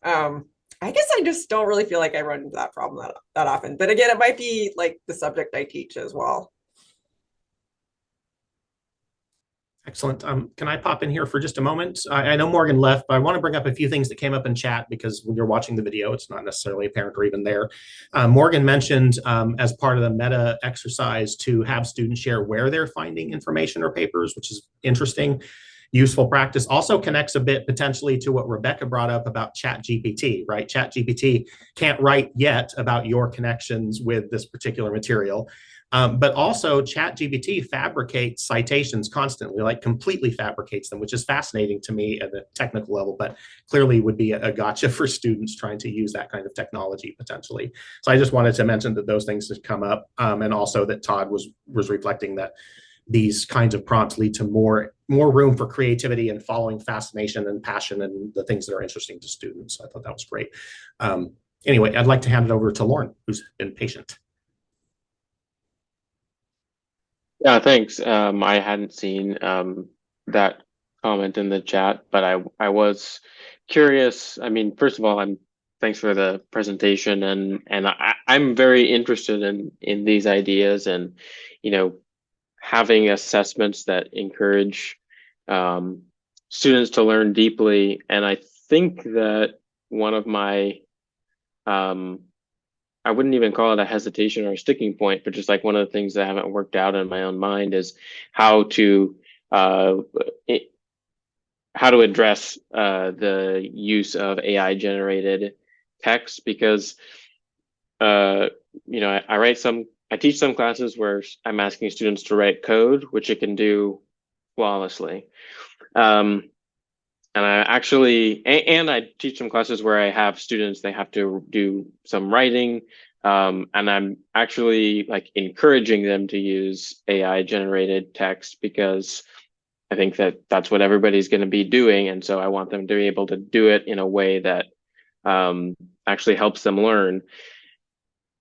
I guess I just don't really feel like I run into that problem that often. But again, it might be like the subject I teach as well. Excellent. Can I pop in here for just a moment? I know Morgan left, but I want to bring up a few things that came up in chat because when you're watching the video, it's not necessarily apparent or even there. Morgan mentioned as part of the meta exercise to have students share where they're finding information or papers, which is interesting, useful practice. Also connects a bit potentially to what Rebecca brought up about ChatGPT, right? ChatGPT can't write yet about your connections with this particular material. But also ChatGPT fabricates citations constantly, like completely fabricates them, which is fascinating to me at the technical level, but clearly would be a gotcha for students trying to use that kind of technology potentially. So I just wanted to mention that those things have come up, and also that Todd was reflecting that these kinds of prompts lead to more room for creativity and following fascination and passion and the things that are interesting to students. I thought that was great. Anyway, I'd like to hand it over to Lauren, who's been patient. Yeah, thanks. I hadn't seen that comment in the chat, but I was curious. I mean, first of all, thanks for the presentation, and I'm very interested in these ideas and having assessments that encourage students to learn deeply. And I think that one of my I wouldn't even call it a hesitation or a sticking point, but just like one of the things that haven't worked out in my own mind is how to address the use of AI generated text, because I teach some classes where I'm asking students to write code, which it can do flawlessly. And I teach some classes where I have students, they have to do some writing, and I'm actually like encouraging them to use AI generated text because I think that that's what everybody's going to be doing. And so I want them to be able to do it in a way that actually helps them learn.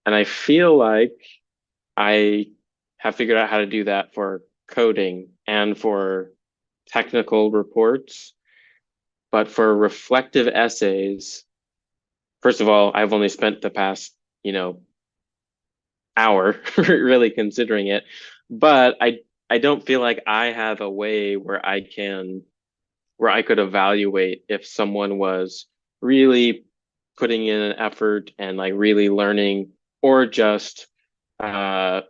And I feel like I have figured out how to do that for coding and for technical reports. But for reflective essays, first of all, I've only spent the past, hour really considering it, but I don't feel like I have a way where I could evaluate if someone was really putting in an effort and like really learning, or just giving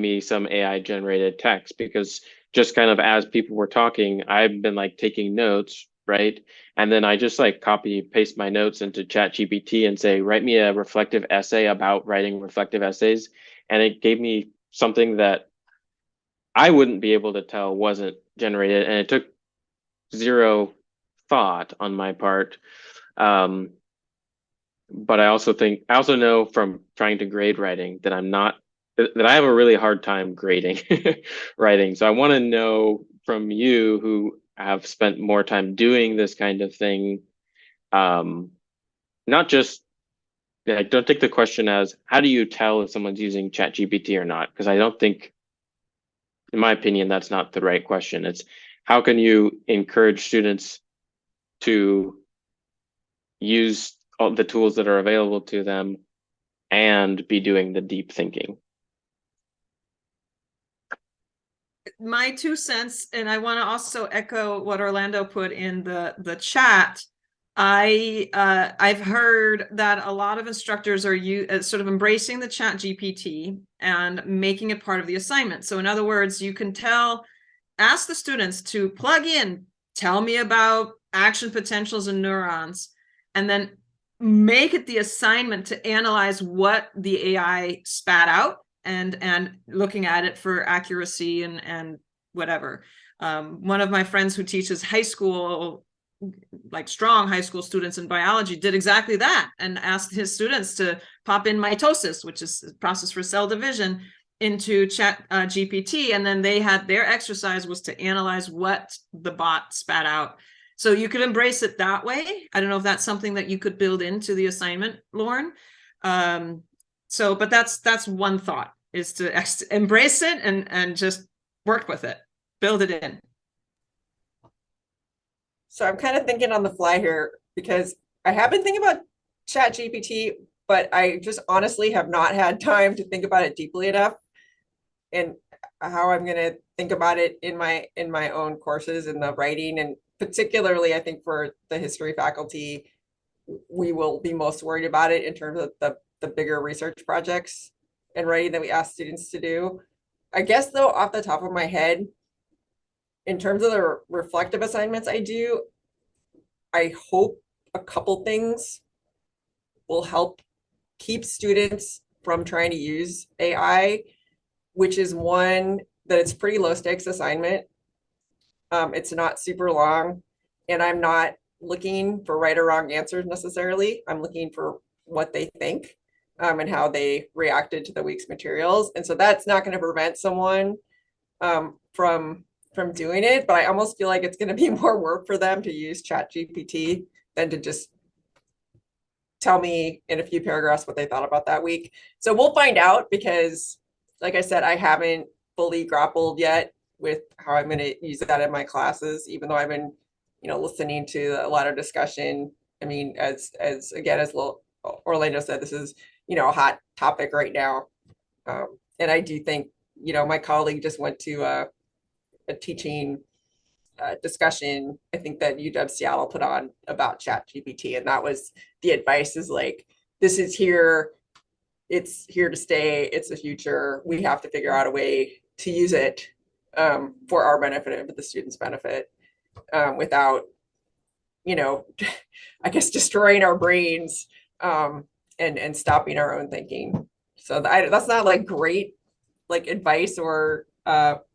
me some AI generated text. Because just kind of as people were talking, I've been like taking notes, right? And then I just like copy paste my notes into ChatGPT and say, write me a reflective essay about writing reflective essays. And it gave me something that I wouldn't be able to tell wasn't generated. And it took zero thought on my part. But I also know from trying to grade writing that I have a really hard time grading writing. So I want to know from you, who have spent more time doing this kind of thing, not just don't take the question as how do you tell if someone's using ChatGPT or not? Because I don't think, in my opinion, that's not the right question. It's how can you encourage students to use all the tools that are available to them and be doing the deep thinking. My 2 cents, and I want to also echo what Orlando put in the chat. I've heard that a lot of instructors are sort of embracing the Chat GPT and making it part of the assignment. So in other words, you can ask the students to plug in, tell me about action potentials in neurons, and then make it the assignment to analyze what the AI spat out and looking at it for accuracy and whatever. One of my friends who teaches high school, like strong high school students in biology, did exactly that and asked his students to pop in mitosis, which is a process for cell division, into Chat GPT, and then they had their exercise was to analyze what the bot spat out. So you could embrace it that way. I don't know if that's something that you could build into the assignment, Lauren. But that's one thought, is to embrace it and just work with it, build it in. So I'm kind of thinking on the fly here because I have been thinking about Chat GPT, but I just honestly have not had time to think about it deeply enough, and how I'm going to think about it in my own courses in the writing. And particularly, I think for the history faculty, we will be most worried about it in terms of the bigger research projects and writing that we ask students to do. I guess though, off the top of my head, in terms of the reflective assignments I do, I hope a couple things will help keep students from trying to use AI, which is one, that it's pretty low stakes assignment. It's not super long, and I'm not looking for right or wrong answers necessarily. I'm looking for what they think and how they reacted to the week's materials. And so that's not going to prevent someone from doing it, but I almost feel like it's going to be more work for them to use Chat GPT than to just tell me in a few paragraphs what they thought about that week. So we'll find out, because like I said, I haven't fully grappled yet with how I'm going to use that in my classes, even though I've been, listening to a lot of discussion. I mean, as Orlando said, this is, a hot topic right now. And I do think, my colleague just went to a teaching discussion, I think that UW Seattle put on about Chat GPT, and that was the advice is like, this is here, it's here to stay, it's the future. We have to figure out a way to use it for our benefit and for the students' benefit without, I guess, destroying our brains and stopping our own thinking. So that's not like great like advice or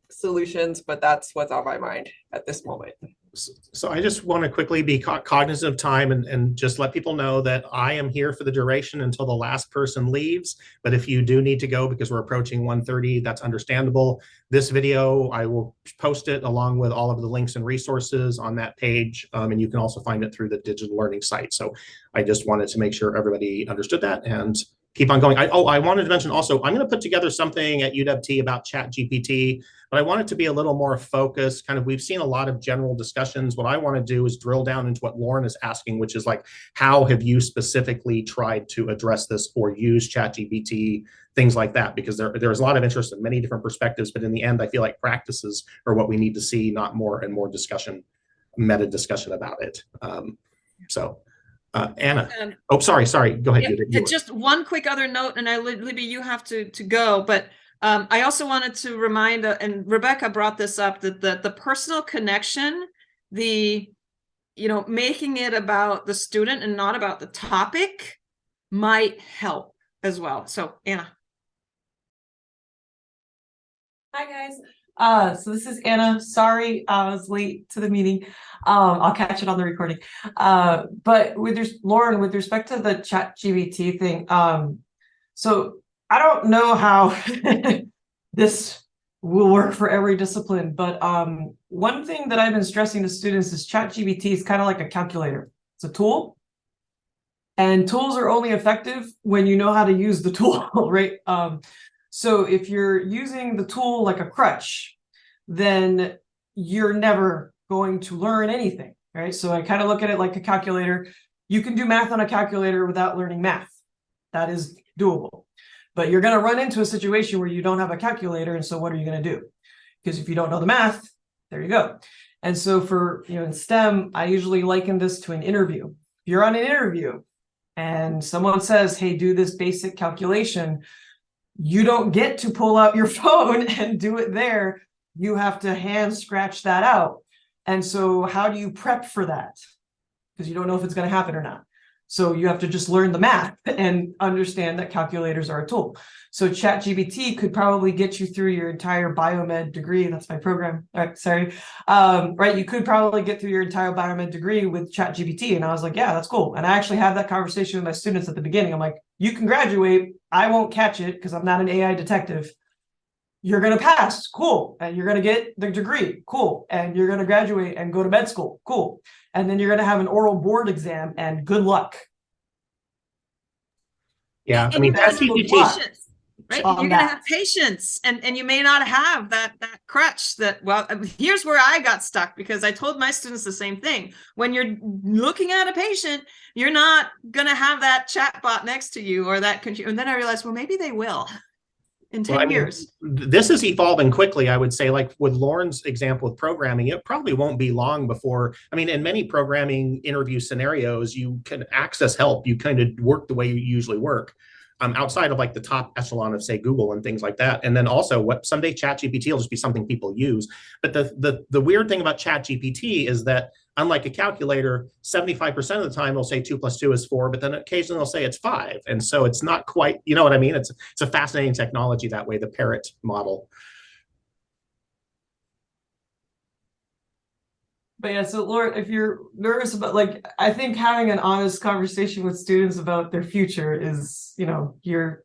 solutions, but that's what's on my mind at this moment. So I just want to quickly be cognizant of time and just let people know that I am here for the duration until the last person leaves. But if you do need to go because we're approaching 1:30, that's understandable. This video, I will post it along with all of the links and resources on that page. And you can also find it through the digital learning site. So I just wanted to make sure everybody understood that and keep on going. I wanted to mention also, I'm going to put together something at UW about Chat GPT, but I want it to be a little more focused. Kind of, we've seen a lot of general discussions. What I want to do is drill down into what Lauren is asking, which is like, how have you specifically tried to address this or use Chat GPT, things like that, because there's a lot of interest in many different perspectives, but in the end, I feel like practices are what we need to see, not more and more discussion, meta discussion about it. Anna. Sorry. Go ahead. Yeah, just one quick other note, and Libby, you have to go, but I also wanted to remind, and Rebecca brought this up, that the personal connection, making it about the student and not about the topic might help as well. So Anna. Hi guys. So this is Anna. Sorry, I was late to the meeting. I'll catch it on the recording. But Lauren, with respect to the Chat GPT thing, so I don't know how this will work for every discipline, but one thing that I've been stressing to students is Chat GPT is kind of like a calculator. It's a tool, and tools are only effective when you know how to use the tool, right? So if you're using the tool like a crutch, then you're never going to learn anything, right? So I kind of look at it like a calculator. You can do math on a calculator without learning math. That is doable. But you're going to run into a situation where you don't have a calculator, and so what are you going to do? Because if you don't know the math, there you go. And so for, in STEM, I usually liken this to an interview. you're on an interview and someone says, hey, do this basic calculation, you don't get to pull out your phone and do it there. You have to hand scratch that out. And so how do you prep for that? Because you don't know if it's going to happen or not. So you have to just learn the math and understand that calculators are a tool. So ChatGPT could probably get you through your entire biomed degree. That's my program. Sorry. Right. You could probably get through your entire biomed degree with ChatGPT. And I was like, yeah, that's cool. And I actually have that conversation with my students at the beginning. I'm like, you can graduate. I won't catch it because I'm not an AI detective. You're going to pass. Cool. And you're going to get the degree. Cool. And you're going to graduate and go to med school. Cool. And then you're going to have an oral board exam and good luck. Yeah, And I mean, you're gonna have patience, right? You're gonna have patience, and you may not have that crutch that, well, here's where I got stuck, because I told my students the same thing. When you're looking at a patient, you're not gonna have that chat bot next to you or that computer. And then I realized, well, maybe they will in 10 years. This is evolving quickly, I would say. Like with Lauren's example with programming, it probably won't be long before, I mean, in many programming interview scenarios, you can access help. You kind of work the way you usually work, outside of like the top echelon of, say, Google and things like that. And then also what someday ChatGPT will just be something people use. But the weird thing about ChatGPT is that unlike a calculator, 75% of the time they'll say 2 + 2 is 4, but then occasionally they'll say it's 5. And so it's not quite, you know what I mean? It's a fascinating technology that way, the parrot model. But yeah, so Lauren, if you're nervous about, like, I think having an honest conversation with students about their future is, you know, your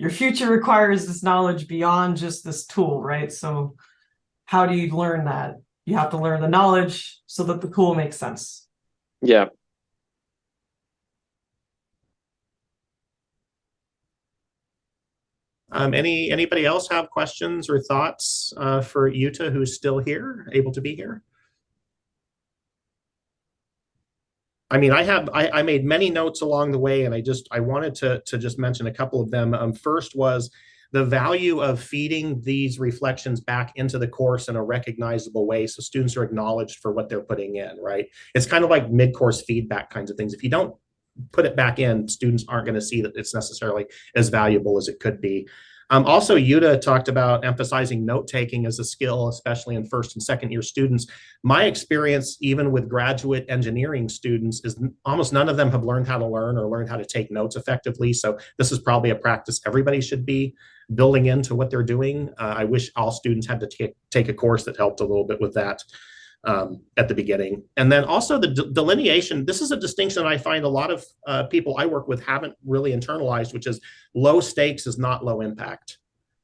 future requires this knowledge beyond just this tool, right? So how do you learn that? You have to learn the knowledge so that the tool makes sense. Yeah. Anybody else have questions or thoughts for Jutta, who's still here, able to be here? I mean, I made many notes along the way, and I wanted to just mention a couple of them. First was the value of feeding these reflections back into the course in a recognizable way, so students are acknowledged for what they're putting in, right? It's kind of like mid-course feedback kinds of things. If you don't put it back in, students aren't going to see that it's necessarily as valuable as it could be. Also, Jutta talked about emphasizing note-taking as a skill, especially in first and second year students. My experience, even with graduate engineering students, is almost none of them have learned how to learn or learned how to take notes effectively. So this is probably a practice everybody should be building into what they're doing. I wish all students had to take a course that helped a little bit with that at the beginning. And then also the delineation. This is a distinction I find a lot of people I work with haven't really internalized, which is low stakes is not low impact.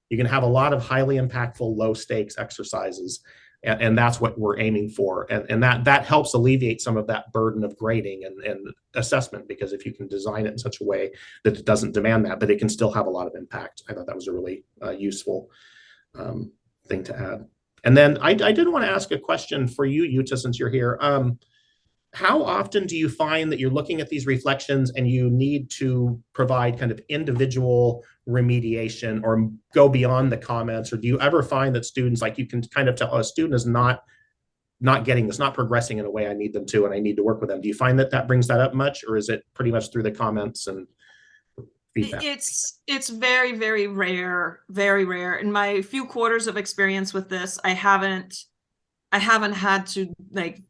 You can have a lot of highly impactful low stakes exercises, and that's what we're aiming for. And that helps alleviate some of that burden of grading and assessment, because if you can design it in such a way that it doesn't demand that, but it can still have a lot of impact. I thought that was a really useful thing to add. And then I did want to ask a question for you, Jutta, since you're here. How often do you find that you're looking at these reflections and you need to provide kind of individual remediation or go beyond the comments? Or do you ever find that students, like, you can kind of tell a student is not getting this, not progressing in a way I need them to, and I need to work with them? Do you find that brings that up much, or is it pretty much through the comments and feedback? It's very, very rare, very rare. In my few quarters of experience with this, I haven't had to like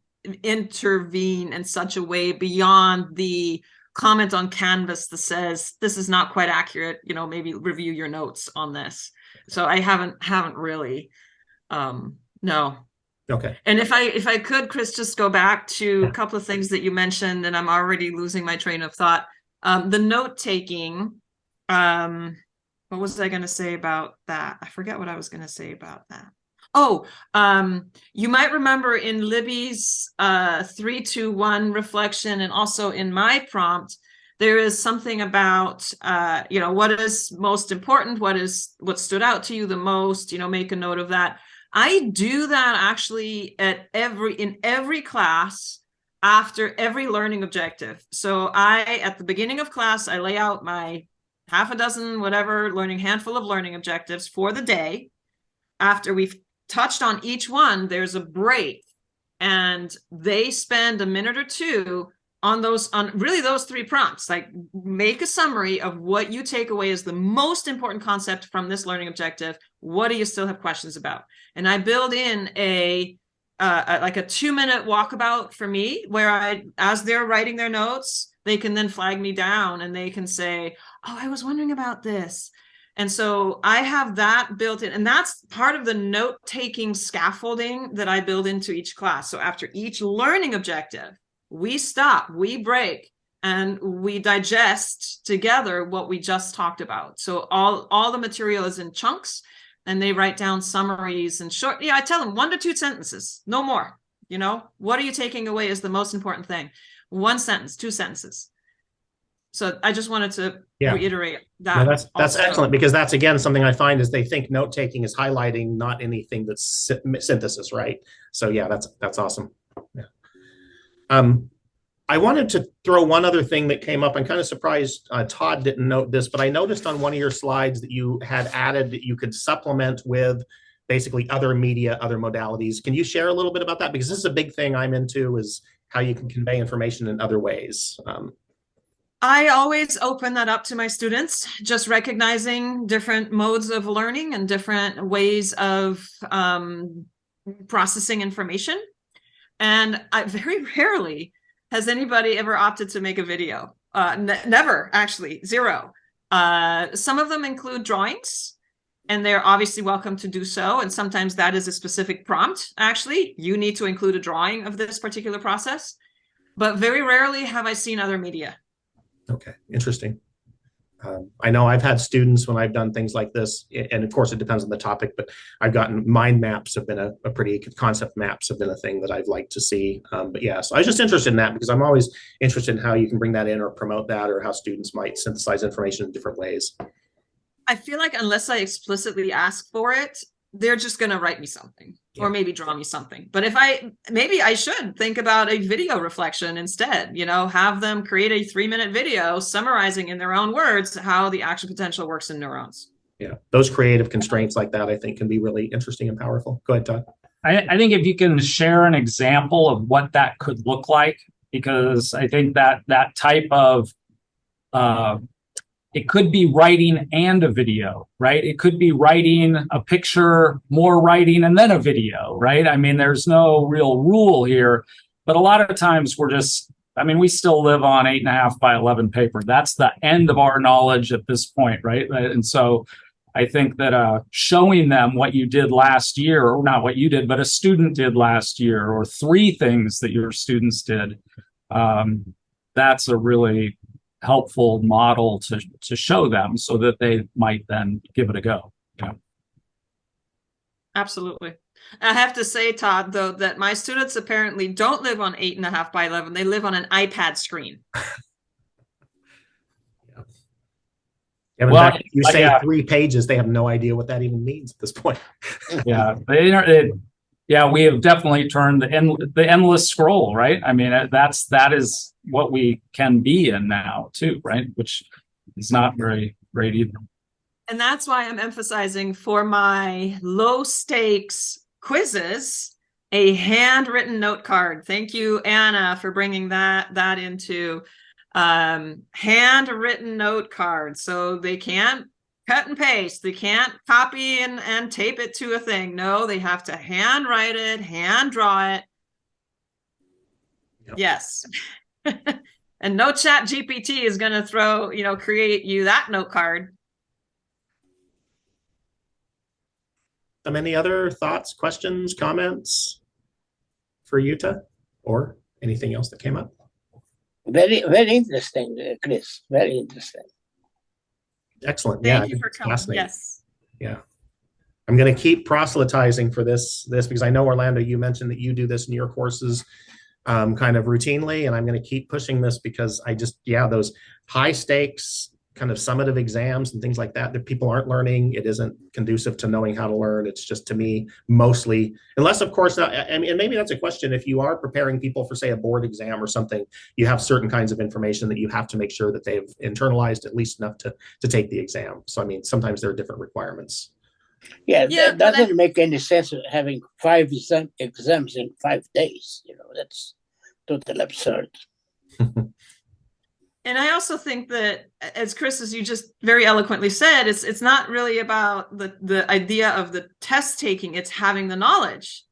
intervene in such a way beyond the comment on Canvas that says this is not quite accurate, you know, maybe review your notes on this. So I haven't really, no. Okay. And if I could, Chris, just go back to a couple of things that you mentioned, and I'm already losing my train of thought. The note taking, what was I going to say about that? I forget what I was going to say about that. Oh, you might remember in Libby's 3-2-1 reflection, and also in my prompt, there is something about, you know, what is most important, what stood out to you the most, you know, make a note of that. I do that actually in every class after every learning objective. So at the beginning of class, I lay out my half a dozen, whatever, handful of learning objectives for the day. After we've touched on each one, there's a break, and they spend a minute or two on really those 3 prompts. Like, make a summary of what you take away as the most important concept from this learning objective. What do you still have questions about? And I build in like a 2-minute walkabout for me, where as they're writing their notes, they can then flag me down and they can say, oh, I was wondering about this. And so I have that built in, and that's part of the note-taking scaffolding that I build into each class. So after each learning objective, we stop, we break, and we digest together what we just talked about. So all the material is in chunks, and they write down summaries and short. Yeah, I tell them 1 to 2 sentences, no more. You know, what are you taking away is the most important thing. 1 sentence, 2 sentences. So I just wanted to reiterate that. No, that's excellent, because that's, again, something I find is they think note taking is highlighting, not anything that's synthesis, right? So yeah, that's awesome. Yeah. I wanted to throw one other thing that came up. I'm kind of surprised Todd didn't note this, but I noticed on one of your slides that you had added that you could supplement with basically other media, other modalities. Can you share a little bit about that? Because this is a big thing I'm into, is how you can convey information in other ways. I always open that up to my students, just recognizing different modes of learning and different ways of processing information. And very rarely has anybody ever opted to make a video. Never, actually, 0. Some of them include drawings, and they're obviously welcome to do so. And sometimes that is a specific prompt. Actually, you need to include a drawing of this particular process. But very rarely have I seen other media. Okay, interesting. I know I've had students when I've done things like this, and of course it depends on the topic, but I've gotten mind maps have been a pretty, concept maps have been a thing that I'd like to see. But yeah, so I was just interested in that, because I'm always interested in how you can bring that in or promote that, or how students might synthesize information in different ways. I feel like unless I explicitly ask for it, they're just going to write me something, or maybe draw me something. But maybe I should think about a video reflection instead, you know, have them create a 3-minute video summarizing in their own words how the action potential works in neurons. Yeah, those creative constraints like that, I think, can be really interesting and powerful. Go ahead, Todd. I think if you can share an example of what that could look like, because I think that type of it could be writing and a video, right? It could be writing a picture, more writing, and then a video, right? I mean, there's no real rule here, but a lot of times we still live on 8.5 by 11 paper. That's the end of our knowledge at this point, right? And so I think that showing them what you did last year, or not what you did, but a student did last year, or 3 things that your students did, that's a really helpful model to show them, so that they might then give it a go. Yeah. Absolutely. I have to say, Todd, though, that my students apparently don't live on 8.5 by 11. They live on an iPad screen. Yeah, well, fact, you say 3 pages, they have no idea what that even means at this point. Yeah, we have definitely turned the endless scroll, right? I mean, that is what we can be in now too, right? Which is not very great either. And that's why I'm emphasizing for my low stakes quizzes, a handwritten note card. Thank you, Anna, for bringing that into handwritten note cards. So they can't cut and paste. They can't copy and tape it to a thing. No, they have to hand write it, hand draw it. Yep. Yes. And no chat GPT is going to create you that note card. Any other thoughts, questions, comments for Jutta, or anything else that came up? Very, very interesting, Chris. Very interesting. Excellent. Thank you for coming. Yes. Yeah. I'm going to keep proselytizing for this because I know, Orlando, you mentioned that you do this in your courses kind of routinely, and I'm going to keep pushing this because those high stakes kind of summative exams and things like that people aren't learning. It isn't conducive to knowing how to learn. It's just, to me, mostly, unless, of course, and maybe that's a question. If you are preparing people for, say, a board exam or something, you have certain kinds of information that you have to make sure that they've internalized at least enough to take the exam. So, I mean, sometimes there are different requirements. Yeah, that doesn't make any sense having 5 exams in 5 days. That's totally absurd. And I also think that, as Chris, as you just very eloquently said, it's not really about the idea of the test taking, it's having the knowledge.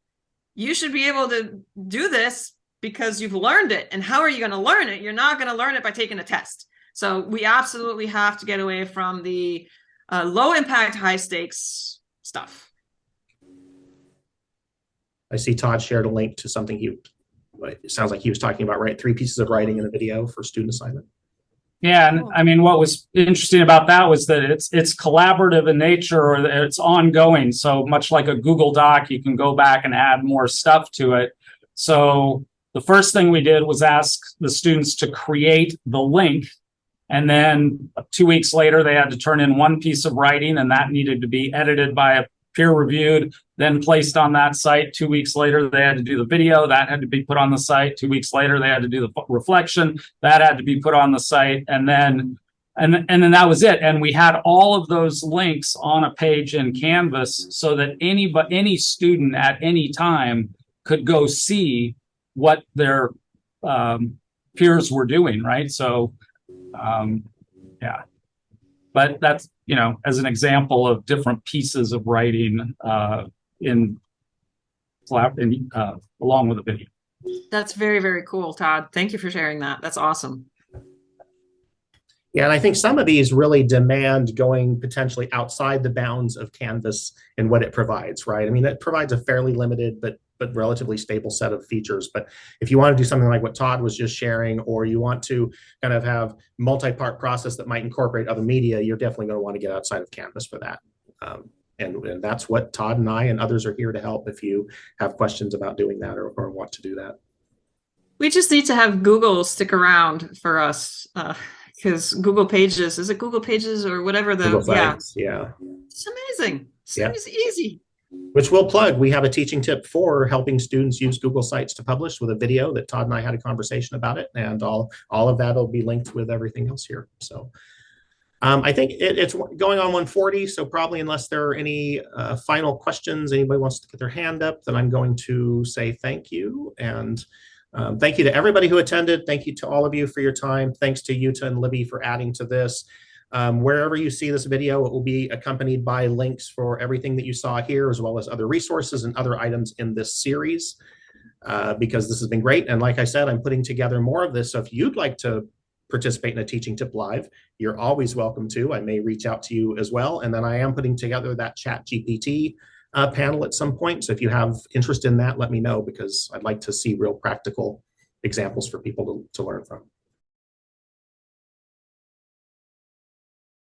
You should be able to do this because you've learned it. And how are you going to learn it? You're not going to learn it by taking a test. So we absolutely have to get away from the low impact, high stakes stuff. I see Todd shared a link to something it sounds like he was talking about, right? 3 pieces of writing in a video for student assignment. Yeah, and I mean, what was interesting about that was that it's collaborative in nature, or it's ongoing. So much like a Google Doc, you can go back and add more stuff to it. So the first thing we did was ask the students to create the link. And then 2 weeks later, they had to turn in 1 piece of writing, and that needed to be edited by a peer-reviewed, then placed on that site. 2 weeks later, they had to do the video. That had to be put on the site. 2 weeks later, they had to do the reflection. That had to be put on the site. And then that was it. And we had all of those links on a page in Canvas so that any student at any time could go see what their peers were doing, right? So, yeah. But that's, as an example of different pieces of writing along with the video. That's very, very cool, Todd. Thank you for sharing that. That's awesome. Yeah, and I think some of these really demand going potentially outside the bounds of Canvas and what it provides, right? I mean, it provides a fairly limited but relatively stable set of features. But if you want to do something like what Todd was just sharing, or you want to kind of have multi-part process that might incorporate other media, you're definitely going to want to get outside of Canvas for that. And that's what Todd and I and others are here to help if you have questions about doing that or want to do that. We just need to have Google stick around for us, because Google Pages, is it Google Pages or whatever the, yeah. It's amazing. Seems easy. Which we'll plug. We have a teaching tip for helping students use Google Sites to publish with a video that Todd and I had a conversation about it, and all of that will be linked with everything else here. So I think it's going on 1:40, so probably unless there are any final questions, anybody wants to get their hand up, then I'm going to say thank you. And thank you to everybody who attended. Thank you to all of you for your time. Thanks to Jutta and Libby for adding to this. Wherever you see this video, it will be accompanied by links for everything that you saw here, as well as other resources and other items in this series, because this has been great. And like I said, I'm putting together more of this. So if you'd like to participate in a teaching tip live, you're always welcome to. I may reach out to you as well. And then I am putting together that ChatGPT panel at some point. So if you have interest in that, let me know, because I'd like to see real practical examples for people to learn from.